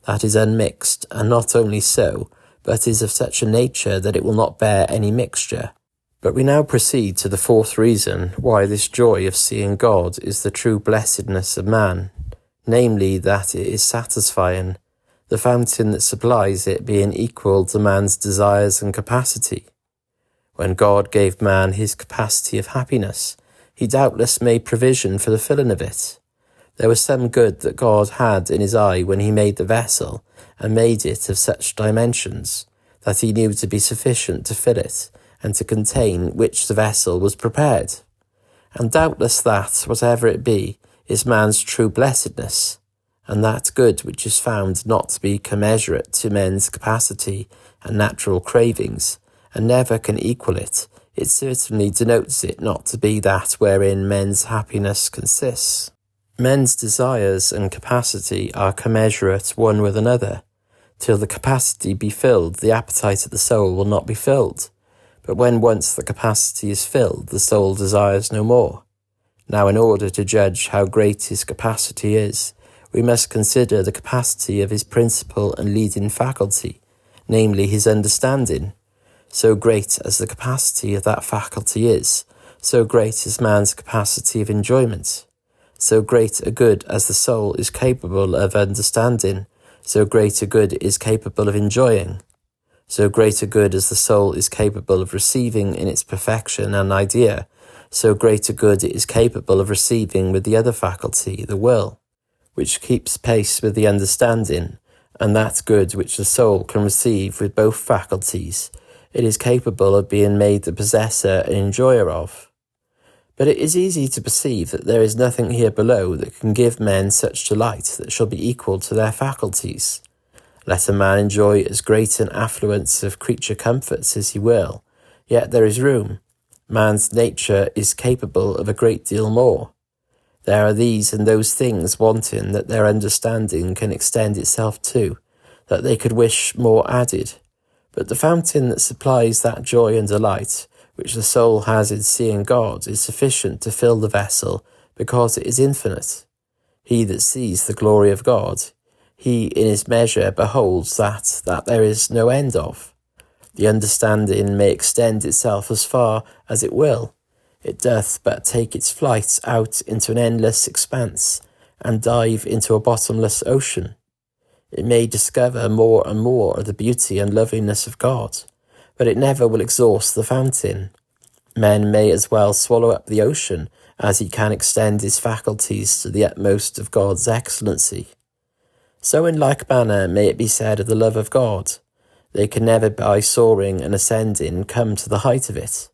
that is unmixed, and not only so, but is of such a nature that it will not bear any mixture. But we now proceed to the 4th reason why this joy of seeing God is the true blessedness of man, namely that it is satisfying, the fountain that supplies it being equal to man's desires and capacity. When God gave man his capacity of happiness, he doubtless made provision for the filling of it. There was some good that God had in his eye when he made the vessel, and made it of such dimensions, that he knew to be sufficient to fill it, and to contain which the vessel was prepared. and doubtless that, whatever it be, is man's true blessedness, and that good which is found not to be commensurate to men's capacity and natural cravings, and never can equal it, it certainly denotes it not to be that wherein men's happiness consists. Men's desires and capacity are commensurate one with another. Till the capacity be filled, the appetite of the soul will not be filled. But when once the capacity is filled, the soul desires no more. Now, in order to judge how great his capacity is, we must consider the capacity of his principal and leading faculty, namely his understanding. So great as the capacity of that faculty is, so great is man's capacity of enjoyment. So great a good as the soul is capable of understanding, so great a good is capable of enjoying. So great a good as the soul is capable of receiving in its perfection an idea, so great a good it is capable of receiving with the other faculty, the will, which keeps pace with the understanding, and that good which the soul can receive with both faculties, it is capable of being made the possessor and enjoyer of. But it is easy to perceive that there is nothing here below that can give men such delight that shall be equal to their faculties. Let a man enjoy as great an affluence of creature comforts as he will, yet there is room. Man's nature is capable of a great deal more. There are these and those things wanting that their understanding can extend itself to, that they could wish more added. But the fountain that supplies that joy and delight, which the soul has in seeing God, is sufficient to fill the vessel, because it is infinite. He that sees the glory of God, he in his measure beholds that there is no end of. The understanding may extend itself as far as it will. It doth but take its flight out into an endless expanse, and dive into a bottomless ocean. It may discover more and more of the beauty and loveliness of God, but it never will exhaust the fountain. Men may as well swallow up the ocean as he can extend his faculties to the utmost of God's excellency. So in like manner may it be said of the love of God. They can never by soaring and ascending come to the height of it,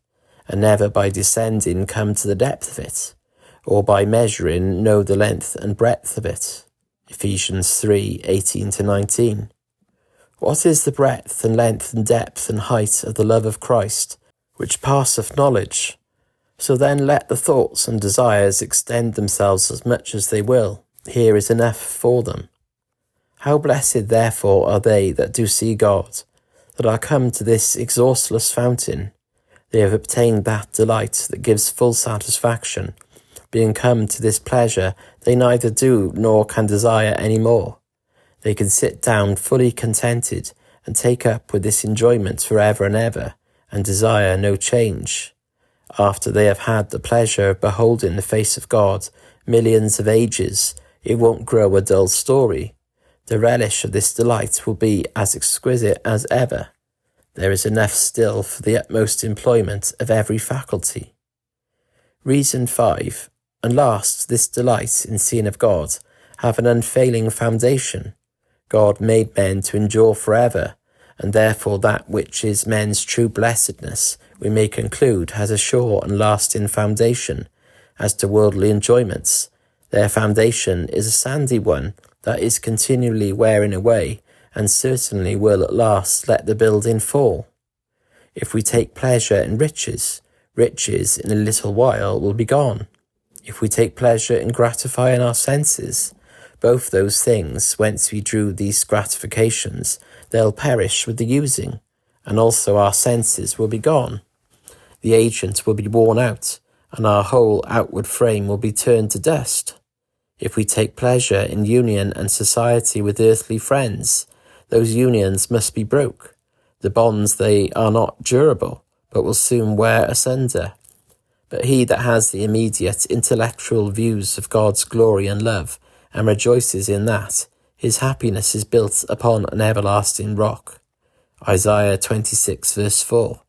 and never by descending come to the depth of it, or by measuring know the length and breadth of it. Ephesians 3:18-19. What is the breadth and length and depth and height of the love of Christ, which passeth knowledge? So then let the thoughts and desires extend themselves as much as they will. Here is enough for them. How blessed therefore are they that do see God, that are come to this exhaustless fountain. They have obtained that delight that gives full satisfaction. Being come to this pleasure, they neither do nor can desire any more. They can sit down fully contented and take up with this enjoyment for ever and ever, and desire no change. After they have had the pleasure of beholding the face of God millions of ages, it won't grow a dull story. The relish of this delight will be as exquisite as ever. There is enough still for the utmost employment of every faculty. Reason 5. And last, this delight in seeing of God have an unfailing foundation. God made men to endure forever, and therefore that which is men's true blessedness, we may conclude, has a sure and lasting foundation. As to worldly enjoyments, their foundation is a sandy one that is continually wearing away, and certainly will at last let the building fall. If we take pleasure in riches, riches in a little while will be gone. If we take pleasure in gratifying our senses, both those things whence we drew these gratifications, they'll perish with the using, and also our senses will be gone. The agent will be worn out, and our whole outward frame will be turned to dust. If we take pleasure in union and society with earthly friends, those unions must be broke. The bonds, they are not durable, but will soon wear asunder. But he that has the immediate intellectual views of God's glory and love, and rejoices in that, his happiness is built upon an everlasting rock. Isaiah 26:4.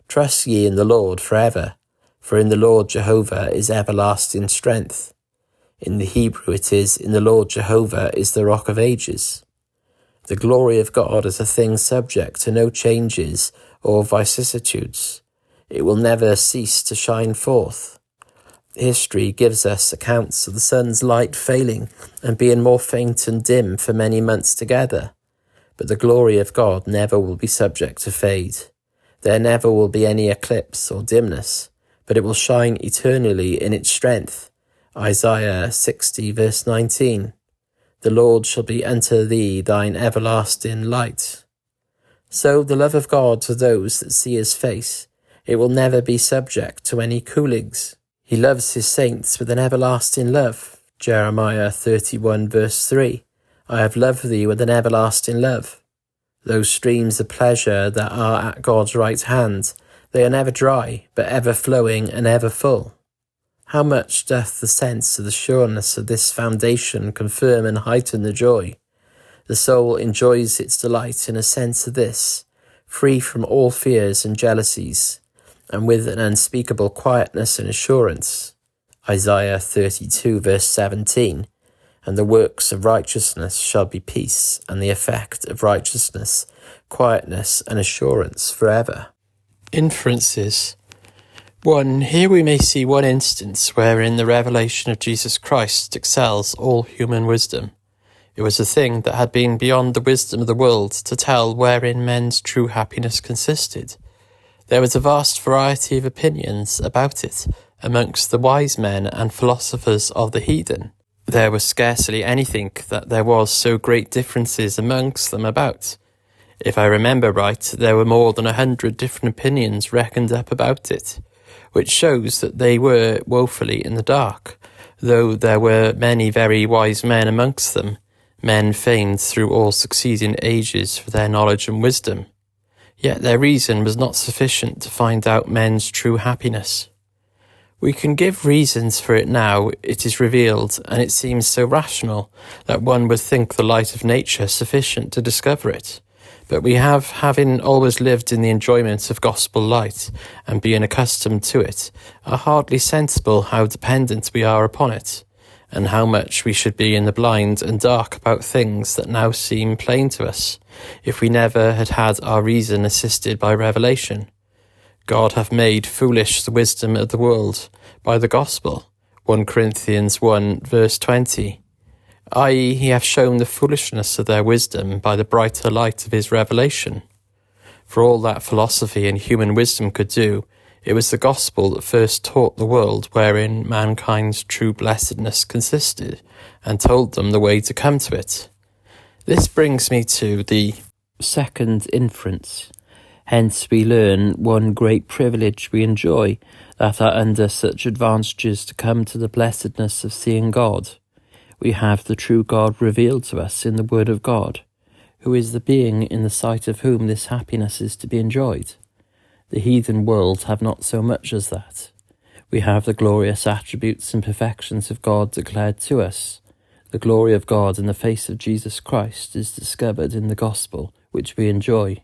Trust ye in the Lord forever, for in the Lord Jehovah is everlasting strength. In the Hebrew it is, in the Lord Jehovah is the rock of ages. The glory of God is a thing subject to no changes or vicissitudes. It will never cease to shine forth. history gives us accounts of the sun's light failing and being more faint and dim for many months together. But the glory of God never will be subject to fade. There never will be any eclipse or dimness, but it will shine eternally in its strength. Isaiah 60 verse 19. The Lord shall be unto thee thine everlasting light. So the love of God to those that see his face, it will never be subject to any coolings. He loves his saints with an everlasting love. Jeremiah 31 verse 3. I have loved thee with an everlasting love. Those streams of pleasure that are at God's right hand, they are never dry, but ever flowing and ever full. How much doth the sense of the sureness of this foundation confirm and heighten the joy? The soul enjoys its delight in a sense of this, free from all fears and jealousies, and with an unspeakable quietness and assurance. Isaiah 32 verse 17. And the works of righteousness shall be peace, and the effect of righteousness, quietness and assurance forever. Inferences. 1. Here we may see one instance wherein the revelation of Jesus Christ excels all human wisdom. It was a thing that had been beyond the wisdom of the world to tell wherein men's true happiness consisted. There was a vast variety of opinions about it amongst the wise men and philosophers of the heathen. There was scarcely anything that there was so great differences amongst them about. If I remember right, there were more than 100 different opinions reckoned up about it, which shows that they were woefully in the dark, though there were many very wise men amongst them, men famed through all succeeding ages for their knowledge and wisdom. Yet their reason was not sufficient to find out men's true happiness. We can give reasons for it now it is revealed, and it seems so rational that one would think the light of nature sufficient to discover it. But we having always lived in the enjoyment of gospel light, and being accustomed to it, are hardly sensible how dependent we are upon it, and how much we should be in the blind and dark about things that now seem plain to us, if we never had had our reason assisted by revelation. God hath made foolish the wisdom of the world by the gospel, 1 Corinthians 1 verse 20, i.e. he hath shown the foolishness of their wisdom by the brighter light of his revelation. For all that philosophy and human wisdom could do, it was the gospel that first taught the world wherein mankind's true blessedness consisted, and told them the way to come to it. This brings me to the second inference. Hence we learn one great privilege we enjoy, that are under such advantages to come to the blessedness of seeing God. We have the true God revealed to us in the Word of God, who is the being in the sight of whom this happiness is to be enjoyed. The heathen world have not so much as that. We have the glorious attributes and perfections of God declared to us. The glory of God in the face of Jesus Christ is discovered in the gospel, which we enjoy.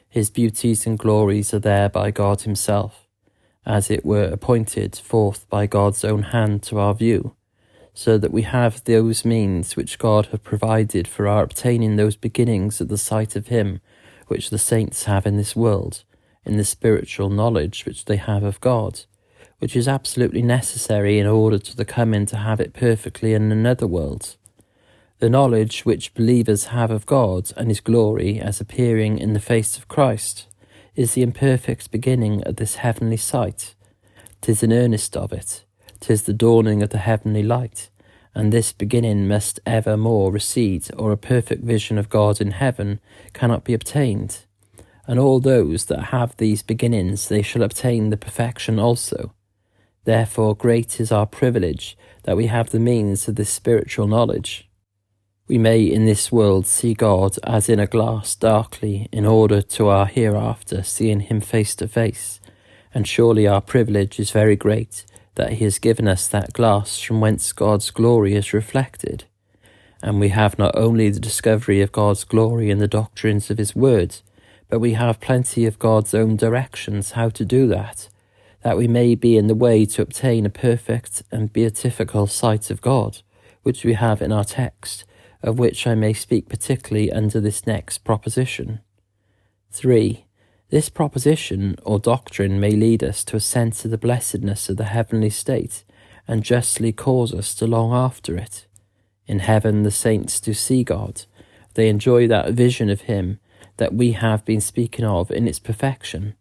His beauties and glories are there by God himself, as it were appointed forth by God's own hand to our view, so that we have those means which God hath provided for our obtaining those beginnings at the sight of him which the saints have in this world, in the spiritual knowledge which they have of God, which is absolutely necessary in order to the coming to have it perfectly in another world. The knowledge which believers have of God and his glory as appearing in the face of Christ is the imperfect beginning of this heavenly sight. 'Tis an earnest of it. 'Tis the dawning of the heavenly light, and this beginning must evermore recede, or a perfect vision of God in heaven cannot be obtained. And all those that have these beginnings, they shall obtain the perfection also. Therefore great is our privilege that we have the means of this spiritual knowledge. We may in this world see God as in a glass darkly, in order to our hereafter seeing him face to face, and surely our privilege is very great, that he has given us that glass from whence God's glory is reflected. And we have not only the discovery of God's glory in the doctrines of his word, but we have plenty of God's own directions how to do that we may be in the way to obtain a perfect and beatifical sight of God, which we have in our text, of which I may speak particularly under this next proposition. 3. This proposition or doctrine may lead us to a sense of the blessedness of the heavenly state, and justly cause us to long after it. In heaven the saints do see God. They enjoy that vision of him that we have been speaking of in its perfection.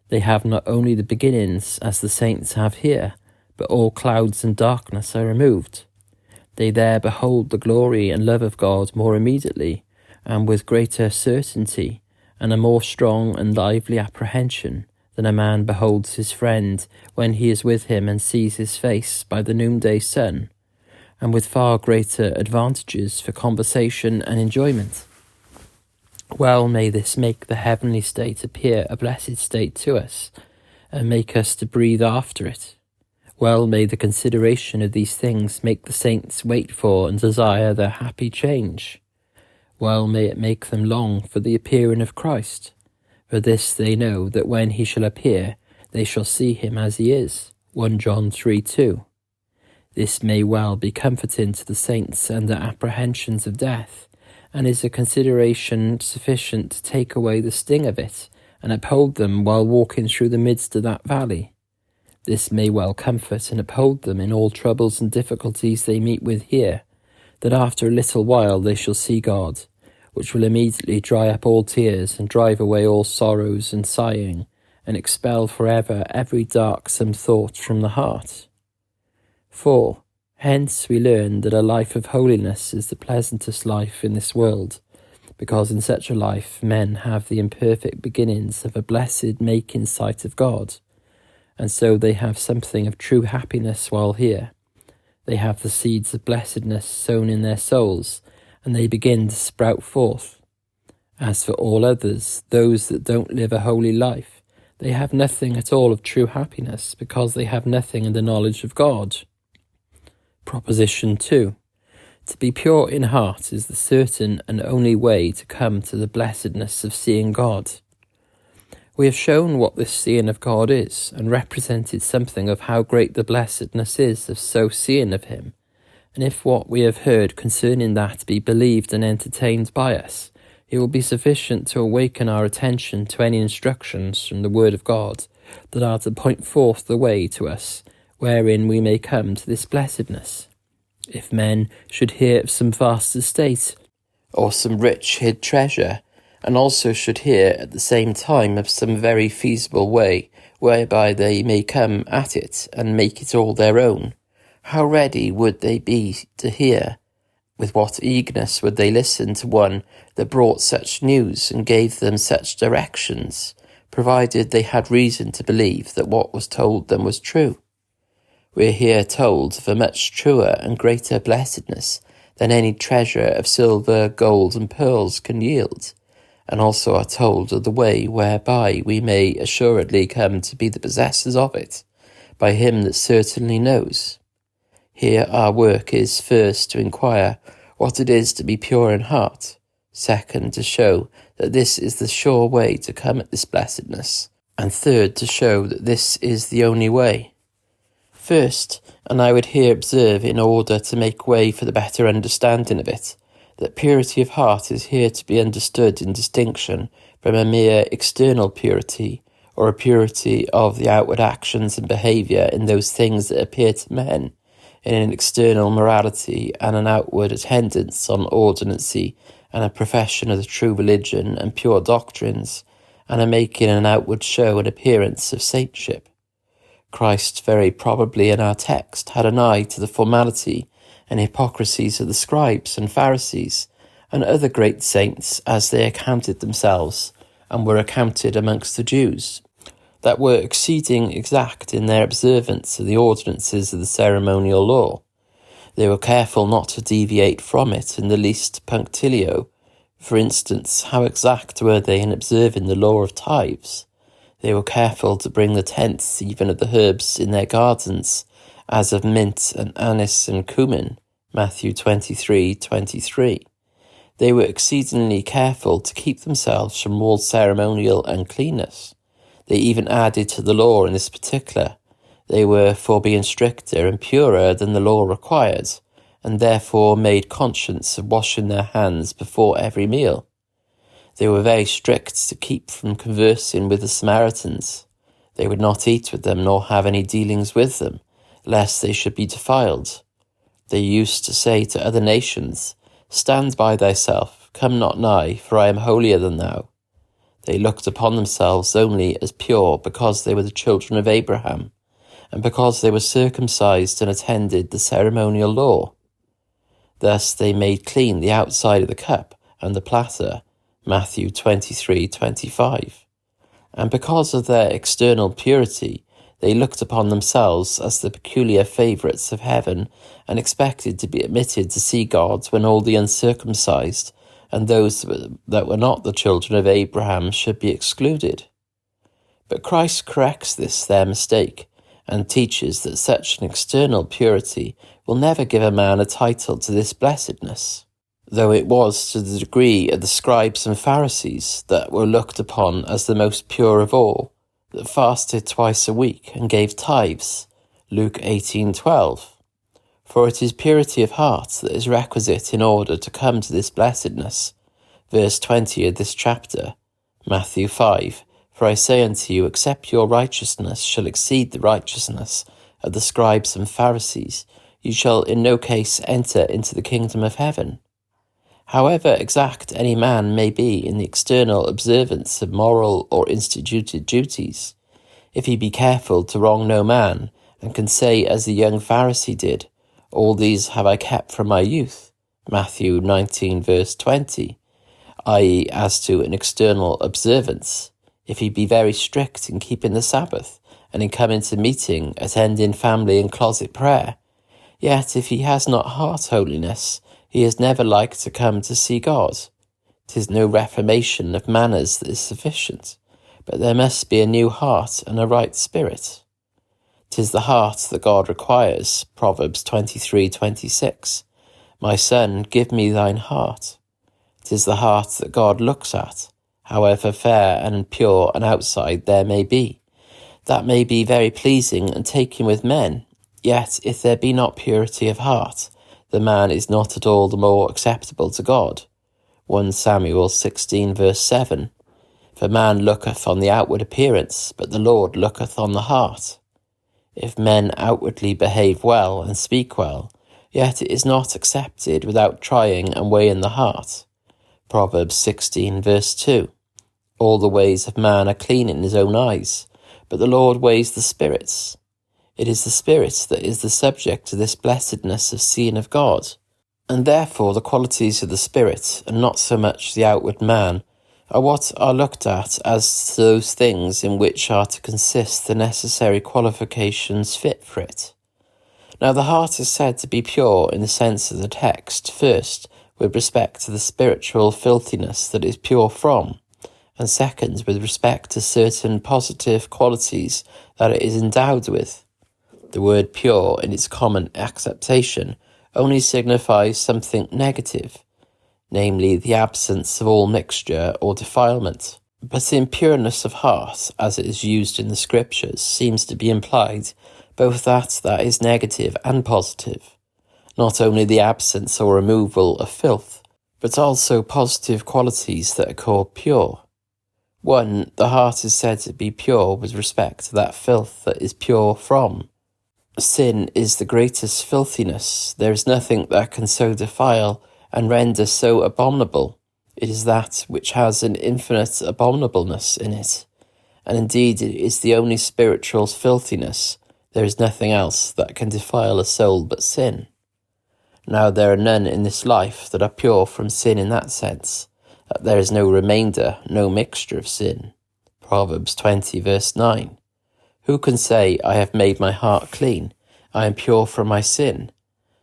They have not only the beginnings, as the saints have here, but all clouds and darkness are removed. They there behold the glory and love of God more immediately, and with greater certainty, and a more strong and lively apprehension, than a man beholds his friend when he is with him and sees his face by the noonday sun, and with far greater advantages for conversation and enjoyment. Well may this make the heavenly state appear a blessed state to us, and make us to breathe after it. Well may the consideration of these things make the saints wait for and desire their happy change. Well may it make them long for the appearing of Christ. For this they know, that when he shall appear, they shall see him as he is. 1 John 3:2. This may well be comforting to the saints under apprehensions of death, and is a consideration sufficient to take away the sting of it, and uphold them while walking through the midst of that valley. This may well comfort and uphold them in all troubles and difficulties they meet with here, that after a little while they shall see God, which will immediately dry up all tears, and drive away all sorrows and sighing, and expel for ever every darksome thought from the heart. 4. Hence we learn that a life of holiness is the pleasantest life in this world, because in such a life men have the imperfect beginnings of a blessed making sight of God, and so they have something of true happiness while here. They have the seeds of blessedness sown in their souls, and they begin to sprout forth. As for all others, those that don't live a holy life, they have nothing at all of true happiness, because they have nothing in the knowledge of God. Proposition 2. To be pure in heart is the certain and only way to come to the blessedness of seeing God. We have shown what this seeing of God is, and represented something of how great the blessedness is of so seeing of him. And if what we have heard concerning that be believed and entertained by us, it will be sufficient to awaken our attention to any instructions from the Word of God that are to point forth the way to us, wherein we may come to this blessedness. If men should hear of some vast estate, or some rich hid treasure, and also should hear at the same time of some very feasible way whereby they may come at it and make it all their own, how ready would they be to hear? With what eagerness would they listen to one that brought such news and gave them such directions, provided they had reason to believe that what was told them was true? We are here told of a much truer and greater blessedness than any treasure of silver, gold, and pearls can yield, and also are told of the way whereby we may assuredly come to be the possessors of it, by him that certainly knows. Here our work is, first, to inquire what it is to be pure in heart, second, to show that this is the sure way to come at this blessedness, and third, to show that this is the only way. First, and I would here observe, in order to make way for the better understanding of it, that purity of heart is here to be understood in distinction from a mere external purity, or a purity of the outward actions and behaviour in those things that appear to men, in an external morality and an outward attendance on ordinancy and a profession of the true religion and pure doctrines, and a making an outward show and appearance of saintship. Christ very probably in our text had an eye to the formality and hypocrisies of the scribes and Pharisees and other great saints, as they accounted themselves and were accounted amongst the Jews, that were exceeding exact in their observance of the ordinances of the ceremonial law. They were careful not to deviate from it in the least punctilio. For instance, how exact were they in observing the law of tithes? They were careful to bring the tenths even of the herbs in their gardens, as of mint and anise and cumin, Matthew 23:23. They were exceedingly careful to keep themselves from all ceremonial uncleanness. They even added to the law in this particular. They were for being stricter and purer than the law required, and therefore made conscience of washing their hands before every meal. They were very strict to keep from conversing with the Samaritans. They would not eat with them nor have any dealings with them, lest they should be defiled. They used to say to other nations, Stand by thyself, come not nigh, for I am holier than thou. They looked upon themselves only as pure because they were the children of Abraham, and because they were circumcised and attended the ceremonial law. Thus they made clean the outside of the cup and the platter, Matthew 23:25. And because of their external purity, they looked upon themselves as the peculiar favourites of heaven and expected to be admitted to see God when all the uncircumcised and those that were not the children of Abraham should be excluded. But Christ corrects this their mistake and teaches that such an external purity will never give a man a title to this blessedness, though it was to the degree of the scribes and Pharisees that were looked upon as the most pure of all, that fasted twice a week and gave tithes, Luke 18:12. For it is purity of heart that is requisite in order to come to this blessedness. Verse 20 of this chapter, Matthew 5, For I say unto you, except your righteousness shall exceed the righteousness of the scribes and Pharisees, you shall in no case enter into the kingdom of heaven. However exact any man may be in the external observance of moral or instituted duties, if he be careful to wrong no man, and can say as the young Pharisee did, All these have I kept from my youth, Matthew 19 verse 20, i.e. as to an external observance, if he be very strict in keeping the Sabbath, and in coming to meeting, attending family and closet prayer, yet if he has not heart holiness, he is never like to come to see God. 'Tis no reformation of manners that is sufficient, but there must be a new heart and a right spirit. 'Tis the heart that God requires, Proverbs 23:26. My son, give me thine heart. 'Tis the heart that God looks at, however fair and pure an outside there may be. That may be very pleasing and taking with men, yet if there be not purity of heart, the man is not at all the more acceptable to God. 1 Samuel 16 verse 7. For man looketh on the outward appearance, but the Lord looketh on the heart. If men outwardly behave well and speak well, yet it is not accepted without trying and weighing the heart. Proverbs 16 verse 2. All the ways of man are clean in his own eyes, but the Lord weighs the spirits. It is the spirit that is the subject to this blessedness of seeing of God, and therefore the qualities of the spirit, and not so much the outward man, are what are looked at as those things in which are to consist the necessary qualifications fit for it. Now the heart is said to be pure in the sense of the text, first, with respect to the spiritual filthiness that is pure from, and second, with respect to certain positive qualities that it is endowed with. The word pure, in its common acceptation, only signifies something negative, namely the absence of all mixture or defilement. But in pureness of heart, as it is used in the Scriptures, seems to be implied both that is negative and positive, not only the absence or removal of filth, but also positive qualities that are called pure. 1. The heart is said to be pure with respect to that filth that is pure from. Sin is the greatest filthiness. There is nothing that can so defile and render so abominable. It is that which has an infinite abominableness in it, and indeed it is the only spiritual filthiness. There is nothing else that can defile a soul but sin. Now there are none in this life that are pure from sin in that sense, that there is no remainder, no mixture of sin. Proverbs 20 verse 9. Who can say, I have made my heart clean, I am pure from my sin?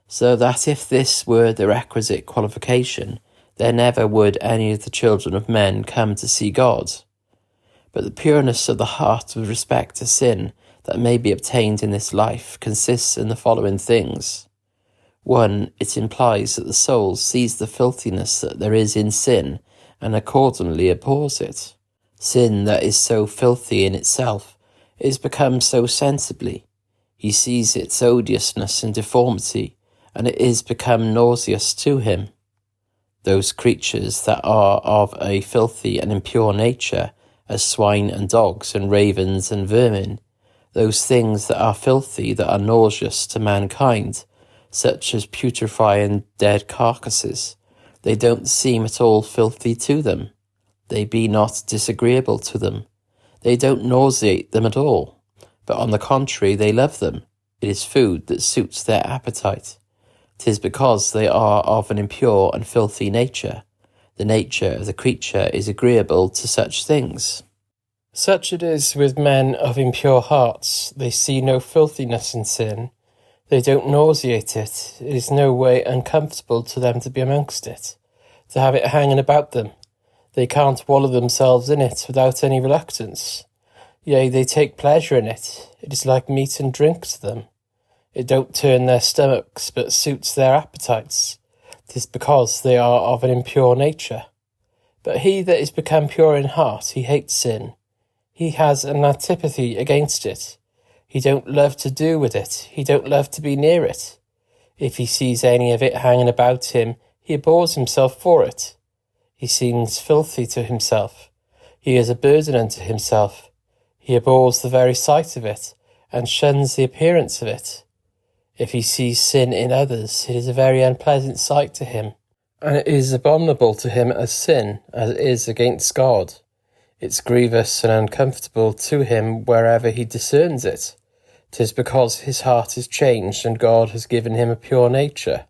So that if this were the requisite qualification, there never would any of the children of men come to see God. But the pureness of the heart with respect to sin that may be obtained in this life consists in the following things. 1. It implies that the soul sees the filthiness that there is in sin, and accordingly abhors it. Sin that is so filthy in itself is become so sensibly. He sees its odiousness and deformity, and it is become nauseous to him. Those creatures that are of a filthy and impure nature, as swine and dogs and ravens and vermin, those things that are filthy, that are nauseous to mankind, such as putrefying dead carcasses, they don't seem at all filthy to them. They be not disagreeable to them. They don't nauseate them at all, but on the contrary they love them. It is food that suits their appetite. 'Tis because they are of an impure and filthy nature. The nature of the creature is agreeable to such things. Such it is with men of impure hearts. They see no filthiness in sin. They don't nauseate it. It is no way uncomfortable to them to be amongst it, to have it hanging about them. They can't wallow themselves in it without any reluctance. Yea, they take pleasure in it. It is like meat and drink to them. It don't turn their stomachs, but suits their appetites. 'Tis because they are of an impure nature. But he that is become pure in heart, he hates sin. He has an antipathy against it. He don't love to do with it. He don't love to be near it. If he sees any of it hanging about him, he abhors himself for it. He seems filthy to himself. He is a burden unto himself. He abhors the very sight of it, and shuns the appearance of it. If he sees sin in others, it is a very unpleasant sight to him, and it is abominable to him as sin, as it is against God. It's grievous and uncomfortable to him wherever he discerns it. 'Tis because his heart is changed and God has given him a pure nature.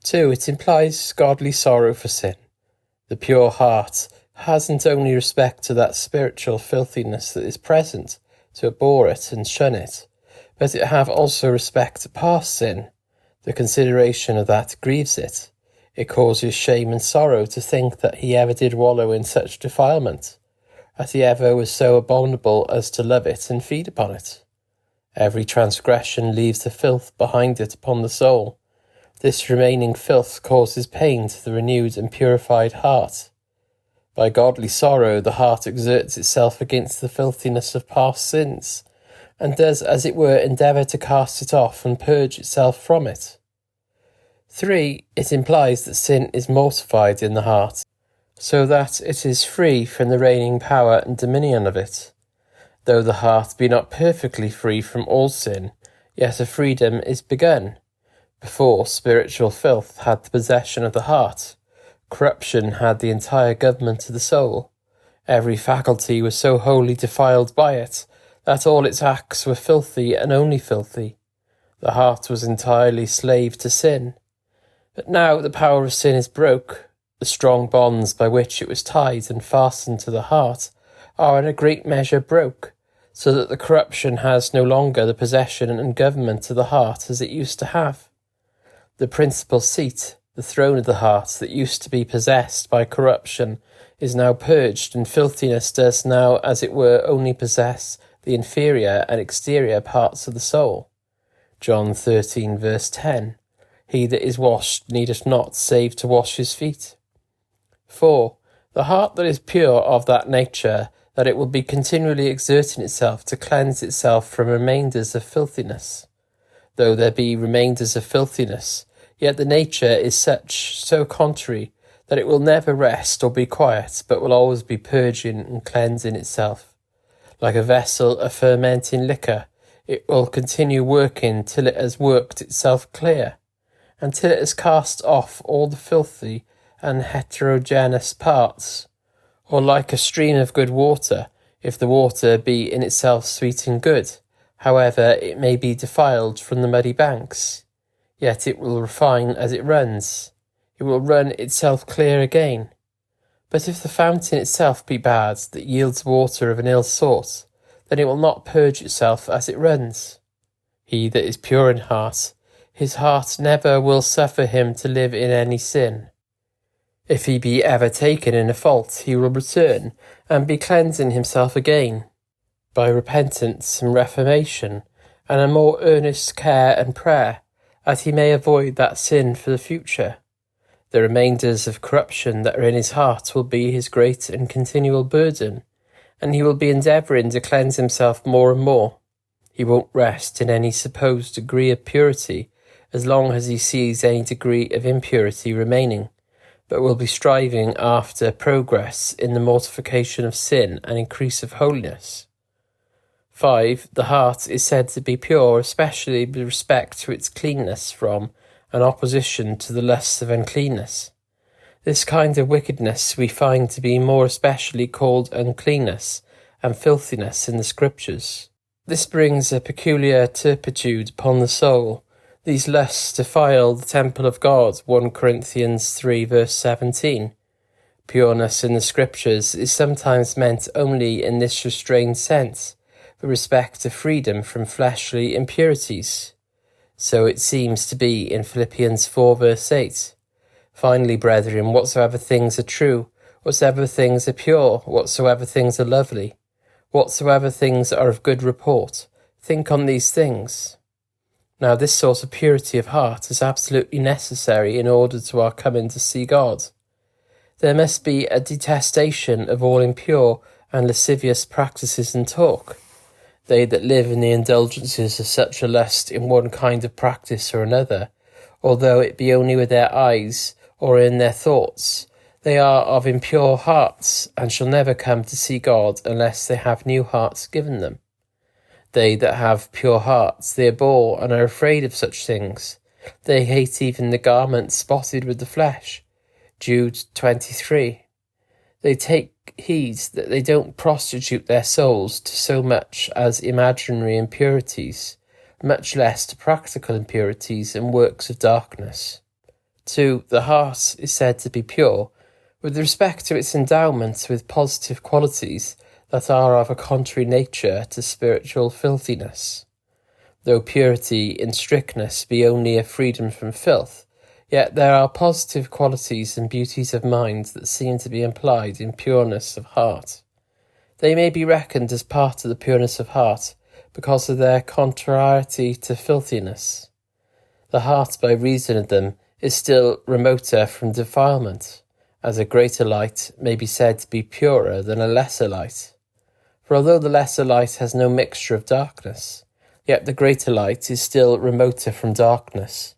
2. It implies godly sorrow for sin. The pure heart hasn't only respect to that spiritual filthiness that is present, to abhor it and shun it, but it have also respect to past sin. The consideration of that grieves it. It causes shame and sorrow to think that he ever did wallow in such defilement, that he ever was so abominable as to love it and feed upon it. Every transgression leaves the filth behind it upon the soul. This remaining filth causes pain to the renewed and purified heart. By godly sorrow the heart exerts itself against the filthiness of past sins, and does as it were endeavour to cast it off and purge itself from it. 3. It implies that sin is mortified in the heart, so that it is free from the reigning power and dominion of it. Though the heart be not perfectly free from all sin, yet a freedom is begun. Before spiritual filth had the possession of the heart, corruption had the entire government of the soul. Every faculty was so wholly defiled by it, that all its acts were filthy and only filthy. The heart was entirely slave to sin. But now the power of sin is broke. The strong bonds by which it was tied and fastened to the heart are in a great measure broke, so that the corruption has no longer the possession and government of the heart as it used to have. The principal seat, the throne of the heart that used to be possessed by corruption, is now purged, and filthiness does now, as it were, only possess the inferior and exterior parts of the soul. John 13, verse 10. He that is washed needeth not save to wash his feet. 4. The heart that is pure of that nature, that it will be continually exerting itself to cleanse itself from remainders of filthiness. Though there be remainders of filthiness, yet the nature is so contrary, that it will never rest or be quiet, but will always be purging and cleansing itself. Like a vessel of fermenting liquor, it will continue working till it has worked itself clear, until it has cast off all the filthy and heterogeneous parts. Or like a stream of good water, if the water be in itself sweet and good, however it may be defiled from the muddy banks, yet it will refine as it runs. It will run itself clear again. But if the fountain itself be bad, that yields water of an ill sort, then it will not purge itself as it runs. He that is pure in heart, his heart never will suffer him to live in any sin. If he be ever taken in a fault, he will return and be cleansing himself again, by repentance and reformation, and a more earnest care and prayer, that he may avoid that sin for the future. The remainders of corruption that are in his heart will be his great and continual burden, and he will be endeavouring to cleanse himself more and more. He won't rest in any supposed degree of purity, as long as he sees any degree of impurity remaining, but will be striving after progress in the mortification of sin and increase of holiness. 5. The heart is said to be pure, especially with respect to its cleanness from and opposition to the lusts of uncleanness. This kind of wickedness we find to be more especially called uncleanness and filthiness in the Scriptures. This brings a peculiar turpitude upon the soul. These lusts defile the temple of God, 1 Corinthians 3 verse 17. Pureness in the Scriptures is sometimes meant only in this restrained sense, with respect to freedom from fleshly impurities. So it seems to be in Philippians 4 verse 8. Finally, brethren, whatsoever things are true, whatsoever things are pure, whatsoever things are lovely, whatsoever things are of good report, think on these things. Now this sort of purity of heart is absolutely necessary in order to our coming to see God. There must be a detestation of all impure and lascivious practices and talk. They that live in the indulgences of such a lust in one kind of practice or another, although it be only with their eyes or in their thoughts, they are of impure hearts, and shall never come to see God unless they have new hearts given them. They that have pure hearts, they abhor and are afraid of such things. They hate even the garment spotted with the flesh. Jude 23. They take heed that they don't prostitute their souls to so much as imaginary impurities, much less to practical impurities and works of darkness. 2. The heart is said to be pure, with respect to its endowment with positive qualities that are of a contrary nature to spiritual filthiness. Though purity in strictness be only a freedom from filth, yet there are positive qualities and beauties of mind that seem to be implied in pureness of heart. They may be reckoned as part of the pureness of heart because of their contrariety to filthiness. The heart, by reason of them, is still remoter from defilement, as a greater light may be said to be purer than a lesser light. For although the lesser light has no mixture of darkness, yet the greater light is still remoter from darkness.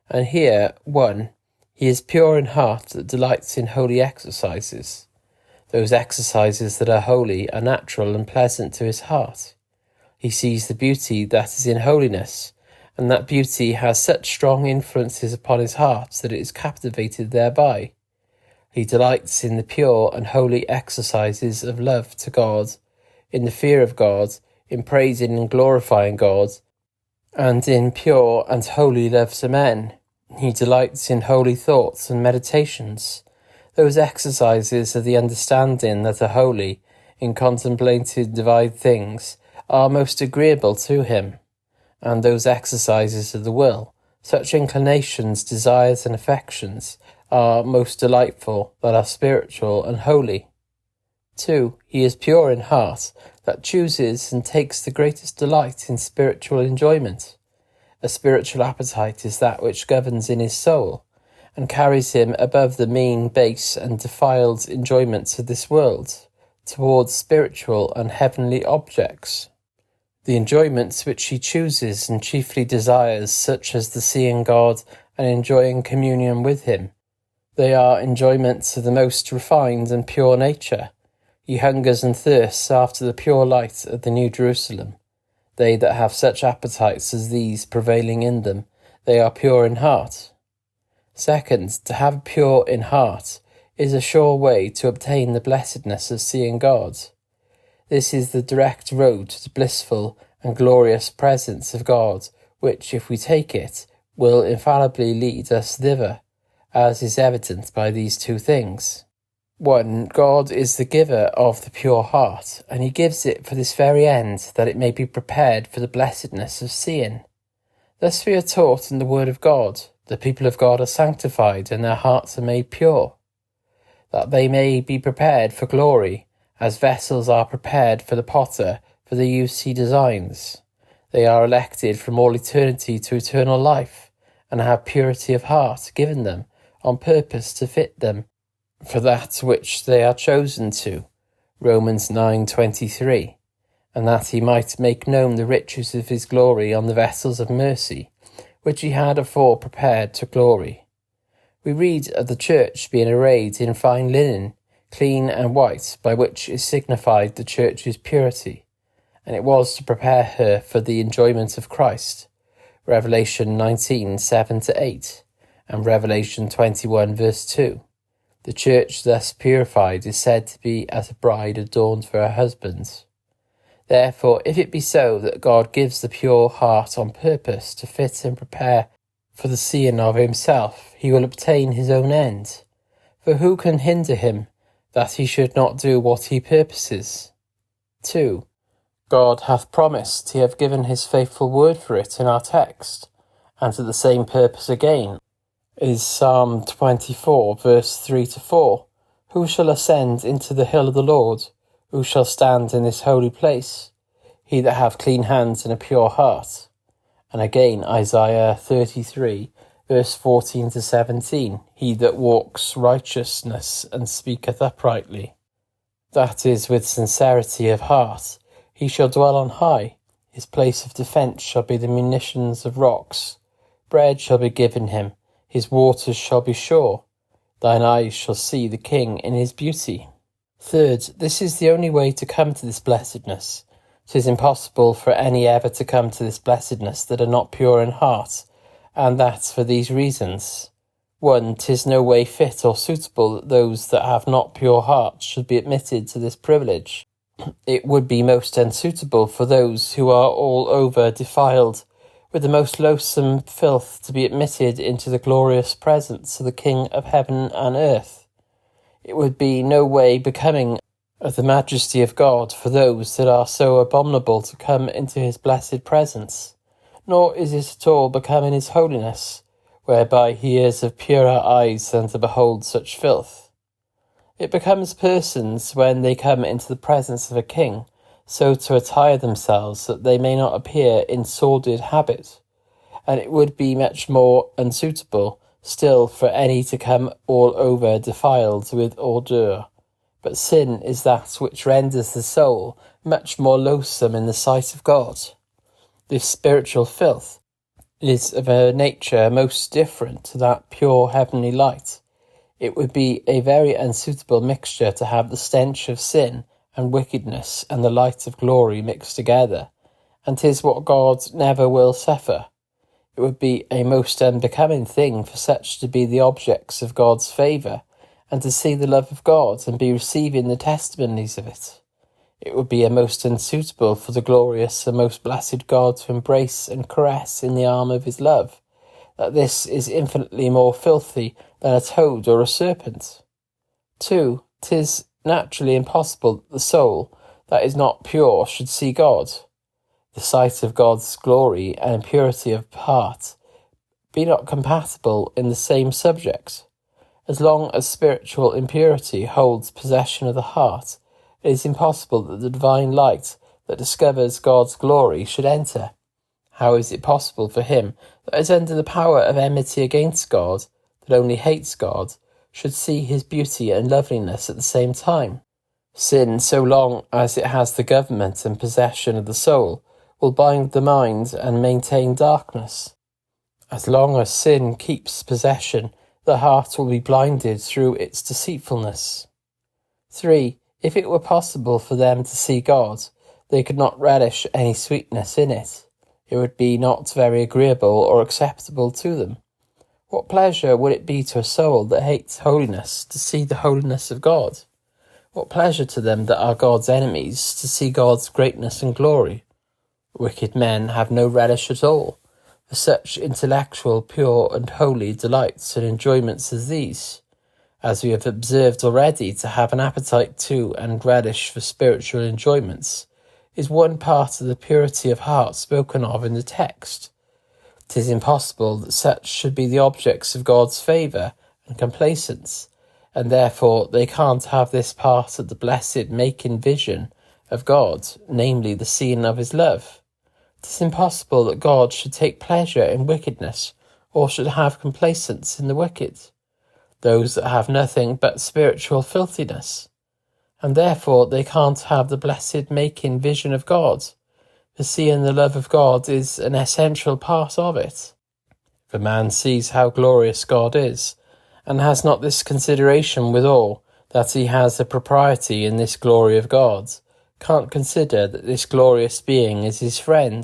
And here, 1. He is pure in heart that delights in holy exercises. Those exercises that are holy are natural and pleasant to his heart. He sees the beauty that is in holiness, and that beauty has such strong influences upon his heart that it is captivated thereby. He delights in the pure and holy exercises of love to God, in the fear of God, in praising and glorifying God, and in pure and holy love to men. He delights in holy thoughts and meditations. Those exercises of the understanding that are holy, in contemplating divine things, are most agreeable to him. And those exercises of the will, such inclinations, desires, and affections, are most delightful that are spiritual and holy. 2. He is pure in heart, that chooses and takes the greatest delight in spiritual enjoyment. A spiritual appetite is that which governs in his soul, and carries him above the mean, base, and defiled enjoyments of this world, towards spiritual and heavenly objects. The enjoyments which he chooses and chiefly desires, such as the seeing God and enjoying communion with him, they are enjoyments of the most refined and pure nature. He hungers and thirsts after the pure light of the New Jerusalem. They that have such appetites as these prevailing in them, they are pure in heart. 2. To have pure in heart is a sure way to obtain the blessedness of seeing God. This is the direct road to the blissful and glorious presence of God, which, if we take it, will infallibly lead us thither, as is evident by these 2 things. 1. God is the giver of the pure heart, and he gives it for this very end, that it may be prepared for the blessedness of seeing. Thus we are taught in the word of God, the people of God are sanctified and their hearts are made pure, that they may be prepared for glory, as vessels are prepared for the potter for the use he designs. They are elected from all eternity to eternal life, and have purity of heart given them on purpose to fit them for that which they are chosen to, Romans 9:23, and that he might make known the riches of his glory on the vessels of mercy, which he had afore prepared to glory. We read of the church being arrayed in fine linen, clean and white, by which is signified the church's purity, and it was to prepare her for the enjoyment of Christ. Revelation 19, 7-8, and Revelation 21, verse 2. The church thus purified is said to be as a bride adorned for her husband. Therefore, if it be so that God gives the pure heart on purpose to fit and prepare for the seeing of himself, he will obtain his own end. For who can hinder him that he should not do what he purposes? 2. God hath promised, he hath given his faithful word for it in our text, and to the same purpose again is Psalm 24, verse 3-4. Who shall ascend into the hill of the Lord? Who shall stand in this holy place? He that hath clean hands and a pure heart. And again Isaiah 33, verse 14-17. He that walks righteousness and speaketh uprightly, that is, with sincerity of heart, he shall dwell on high. His place of defence shall be the munitions of rocks. Bread shall be given him, his waters shall be sure. Thine eyes shall see the King in his beauty. 3rd, this is the only way to come to this blessedness. 'Tis impossible for any ever to come to this blessedness that are not pure in heart, and that for these reasons. 1, 'tis no way fit or suitable that those that have not pure hearts should be admitted to this privilege. It would be most unsuitable for those who are all over defiled with the most loathsome filth to be admitted into the glorious presence of the King of heaven and earth. It would be no way becoming of the majesty of God for those that are so abominable to come into his blessed presence, nor is it at all becoming his holiness, whereby he is of purer eyes than to behold such filth. It becomes persons, when they come into the presence of a king, so to attire themselves that they may not appear in sordid habit, and it would be much more unsuitable still for any to come all over defiled with ordure. But sin is that which renders the soul much more loathsome in the sight of God. This spiritual filth is of a nature most different to that pure heavenly light. It would be a very unsuitable mixture to have the stench of sin and wickedness and the light of glory mixed together, and 'tis what God never will suffer. It would be a most unbecoming thing for such to be the objects of God's favour, and to see the love of God and be receiving the testimonies of it. It would be a most unsuitable for the glorious and most blessed God to embrace and caress in the arm of his love, that this is infinitely more filthy than a toad or a serpent. 2, 'tis naturally impossible that the soul that is not pure should see God. The sight of God's glory and purity of heart be not compatible in the same subject. As long as spiritual impurity holds possession of the heart, it is impossible that the divine light that discovers God's glory should enter. How is it possible for him that is under the power of enmity against God, that only hates God, should see his beauty and loveliness at the same time? Sin, so long as it has the government and possession of the soul, will bind the mind and maintain darkness. As long as sin keeps possession, the heart will be blinded through its deceitfulness. 3. If it were possible for them to see God, they could not relish any sweetness in it. It would be not very agreeable or acceptable to them. What pleasure would it be to a soul that hates holiness to see the holiness of God? What pleasure to them that are God's enemies to see God's greatness and glory? Wicked men have no relish at all for such intellectual, pure and holy delights and enjoyments as these. As we have observed already, to have an appetite to and relish for spiritual enjoyments is one part of the purity of heart spoken of in the text. 'Tis impossible that such should be the objects of God's favour and complacence, and therefore they can't have this part of the blessed making vision of God, namely the seeing of his love. 'Tis impossible that God should take pleasure in wickedness, or should have complacence in the wicked, those that have nothing but spiritual filthiness, and therefore they can't have the blessed making vision of God. For seeing the love of God is an essential part of it. If a man sees how glorious God is, and has not this consideration withal, that he has a propriety in this glory of God, can't consider that this glorious being is his friend,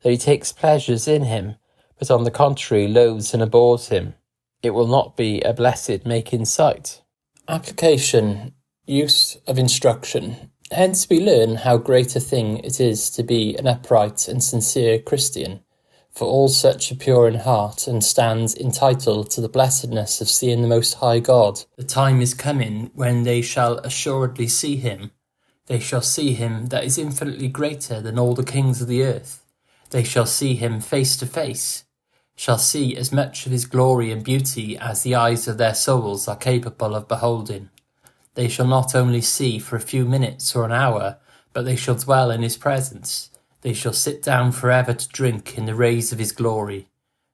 that he takes pleasures in him, but on the contrary loathes and abhors him, it will not be a blessed making sight. Application, use of instruction. Hence we learn how great a thing it is to be an upright and sincere Christian, for all such are pure in heart and stand entitled to the blessedness of seeing the Most High God. The time is coming when they shall assuredly see him. They shall see him that is infinitely greater than all the kings of the earth. They shall see him face to face, shall see as much of his glory and beauty as the eyes of their souls are capable of beholding. They shall not only see for a few minutes or an hour, but they shall dwell in his presence. They shall sit down forever to drink in the rays of his glory.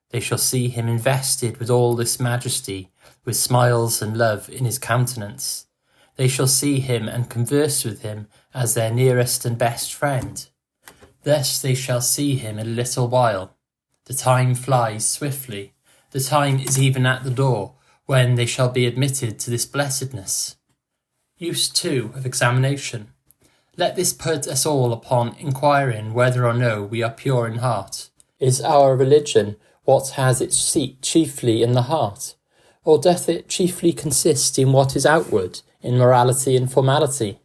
They shall see him invested with all this majesty, with smiles and love in his countenance. They shall see him and converse with him as their nearest and best friend. Thus they shall see him in a little while. The time flies swiftly. The time is even at the door, when they shall be admitted to this blessedness. Use 2 of examination. Let this put us all upon inquiring whether or no we are pure in heart. Is our religion what has its seat chiefly in the heart? Or doth it chiefly consist in what is outward, in morality and formality?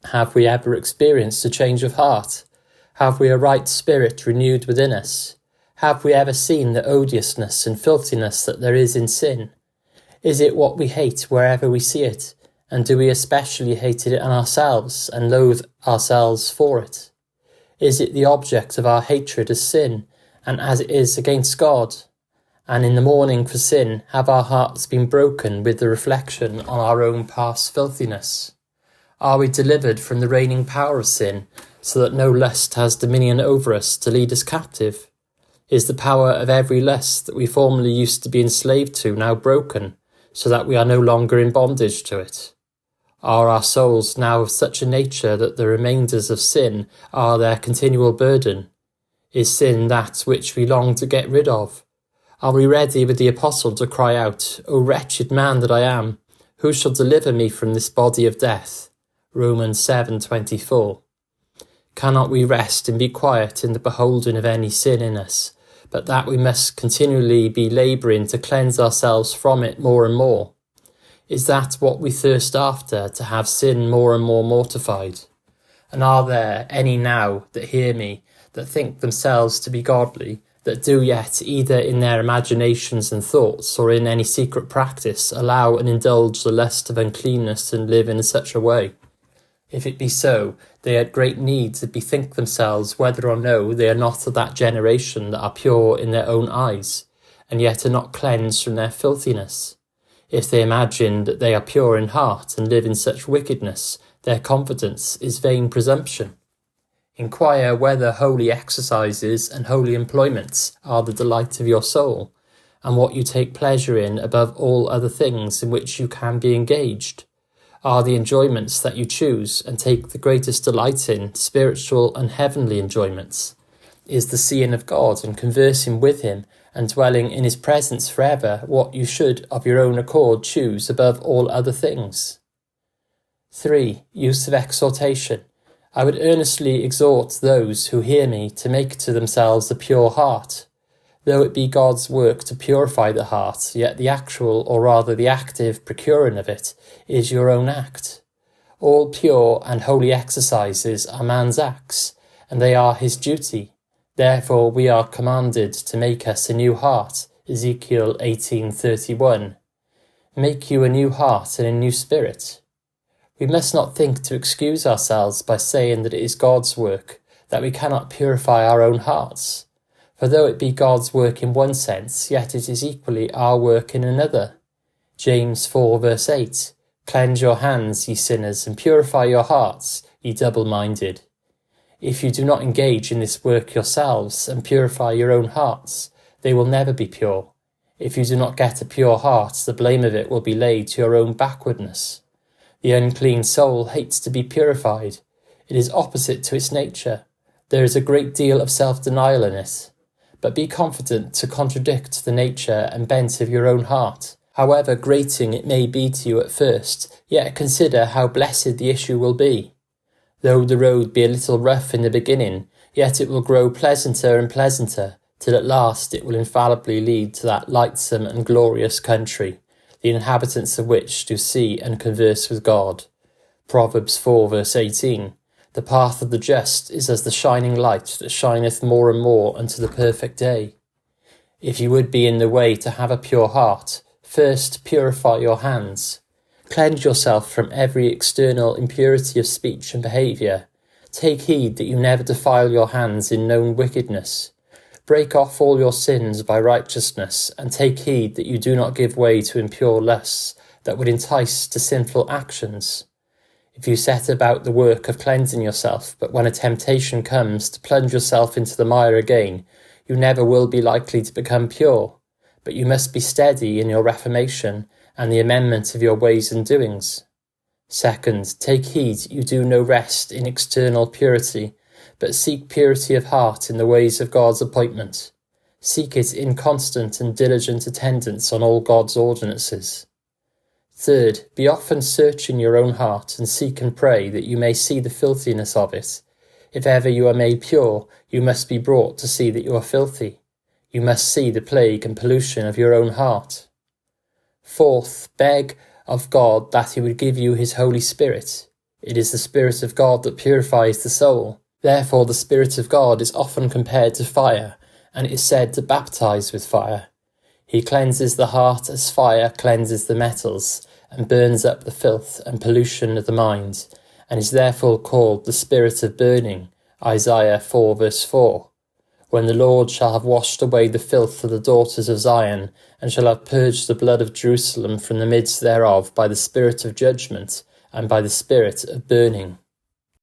Have we ever experienced a change of heart? Have we a right spirit renewed within us? Have we ever seen the odiousness and filthiness that there is in sin? Is it what we hate wherever we see it? And do we especially hate it in ourselves and loathe ourselves for it? Is it the object of our hatred as sin, and as it is against God? And in the mourning for sin, have our hearts been broken with the reflection on our own past filthiness? Are we delivered from the reigning power of sin, so that no lust has dominion over us to lead us captive? Is the power of every lust that we formerly used to be enslaved to now broken, so that we are no longer in bondage to it? Are our souls now of such a nature that the remainders of sin are their continual burden? Is sin that which we long to get rid of? Are we ready with the apostle to cry out, O wretched man that I am, who shall deliver me from this body of death? Romans 7:24. Cannot we rest and be quiet in the beholding of any sin in us, but that we must continually be labouring to cleanse ourselves from it more and more? Is that what we thirst after, to have sin more and more mortified? And are there any now that hear me, that think themselves to be godly, that do yet, either in their imaginations and thoughts, or in any secret practice, allow and indulge the lust of uncleanness and live in such a way? If it be so, they had great need to bethink themselves whether or no they are not of that generation that are pure in their own eyes, and yet are not cleansed from their filthiness. If they imagine that they are pure in heart and live in such wickedness, their confidence is vain presumption. Inquire whether holy exercises and holy employments are the delight of your soul, and what you take pleasure in above all other things in which you can be engaged. Are the enjoyments that you choose and take the greatest delight in spiritual and heavenly enjoyments? Is the seeing of God and conversing with him and dwelling in his presence forever what you should of your own accord choose above all other things? 3. Use of exhortation. I would earnestly exhort those who hear me to make to themselves a pure heart. Though it be God's work to purify the heart, yet the actual, or rather the active, procuring of it is your own act. All pure and holy exercises are man's acts, and they are his duty. Therefore we are commanded to make us a new heart, Ezekiel 18:31. Make you a new heart and a new spirit. We must not think to excuse ourselves by saying that it is God's work, that we cannot purify our own hearts. For though it be God's work in one sense, yet it is equally our work in another. James 4:8. Cleanse your hands, ye sinners, and purify your hearts, ye double-minded. If you do not engage in this work yourselves and purify your own hearts, they will never be pure. If you do not get a pure heart, the blame of it will be laid to your own backwardness. The unclean soul hates to be purified. It is opposite to its nature. There is a great deal of self-denial in it. But be confident to contradict the nature and bent of your own heart. However grating it may be to you at first, yet consider how blessed the issue will be. Though the road be a little rough in the beginning, yet it will grow pleasanter and pleasanter, till at last it will infallibly lead to that lightsome and glorious country, the inhabitants of which do see and converse with God. Proverbs 4 verse 18. The path of the just is as the shining light that shineth more and more unto the perfect day. If you would be in the way to have a pure heart, first purify your hands. Cleanse yourself from every external impurity of speech and behaviour. Take heed that you never defile your hands in known wickedness. Break off all your sins by righteousness, and take heed that you do not give way to impure lusts that would entice to sinful actions. If you set about the work of cleansing yourself, but when a temptation comes to plunge yourself into the mire again, you never will be likely to become pure. But you must be steady in your reformation and the amendment of your ways and doings. Second, take heed you do no rest in external purity, but seek purity of heart in the ways of God's appointment. Seek it in constant and diligent attendance on all God's ordinances. Third, be often searching your own heart, and seek and pray that you may see the filthiness of it. If ever you are made pure, you must be brought to see that you are filthy. You must see the plague and pollution of your own heart. Fourth, beg of God that he would give you his Holy Spirit. It is the Spirit of God that purifies the soul. Therefore the Spirit of God is often compared to fire, and it is said to baptize with fire. He cleanses the heart as fire cleanses the metals, and burns up the filth and pollution of the mind, and is therefore called the Spirit of burning. Isaiah 4 verse 4. When the Lord shall have washed away the filth of the daughters of Zion, and shall have purged the blood of Jerusalem from the midst thereof by the spirit of judgment, and by the spirit of burning.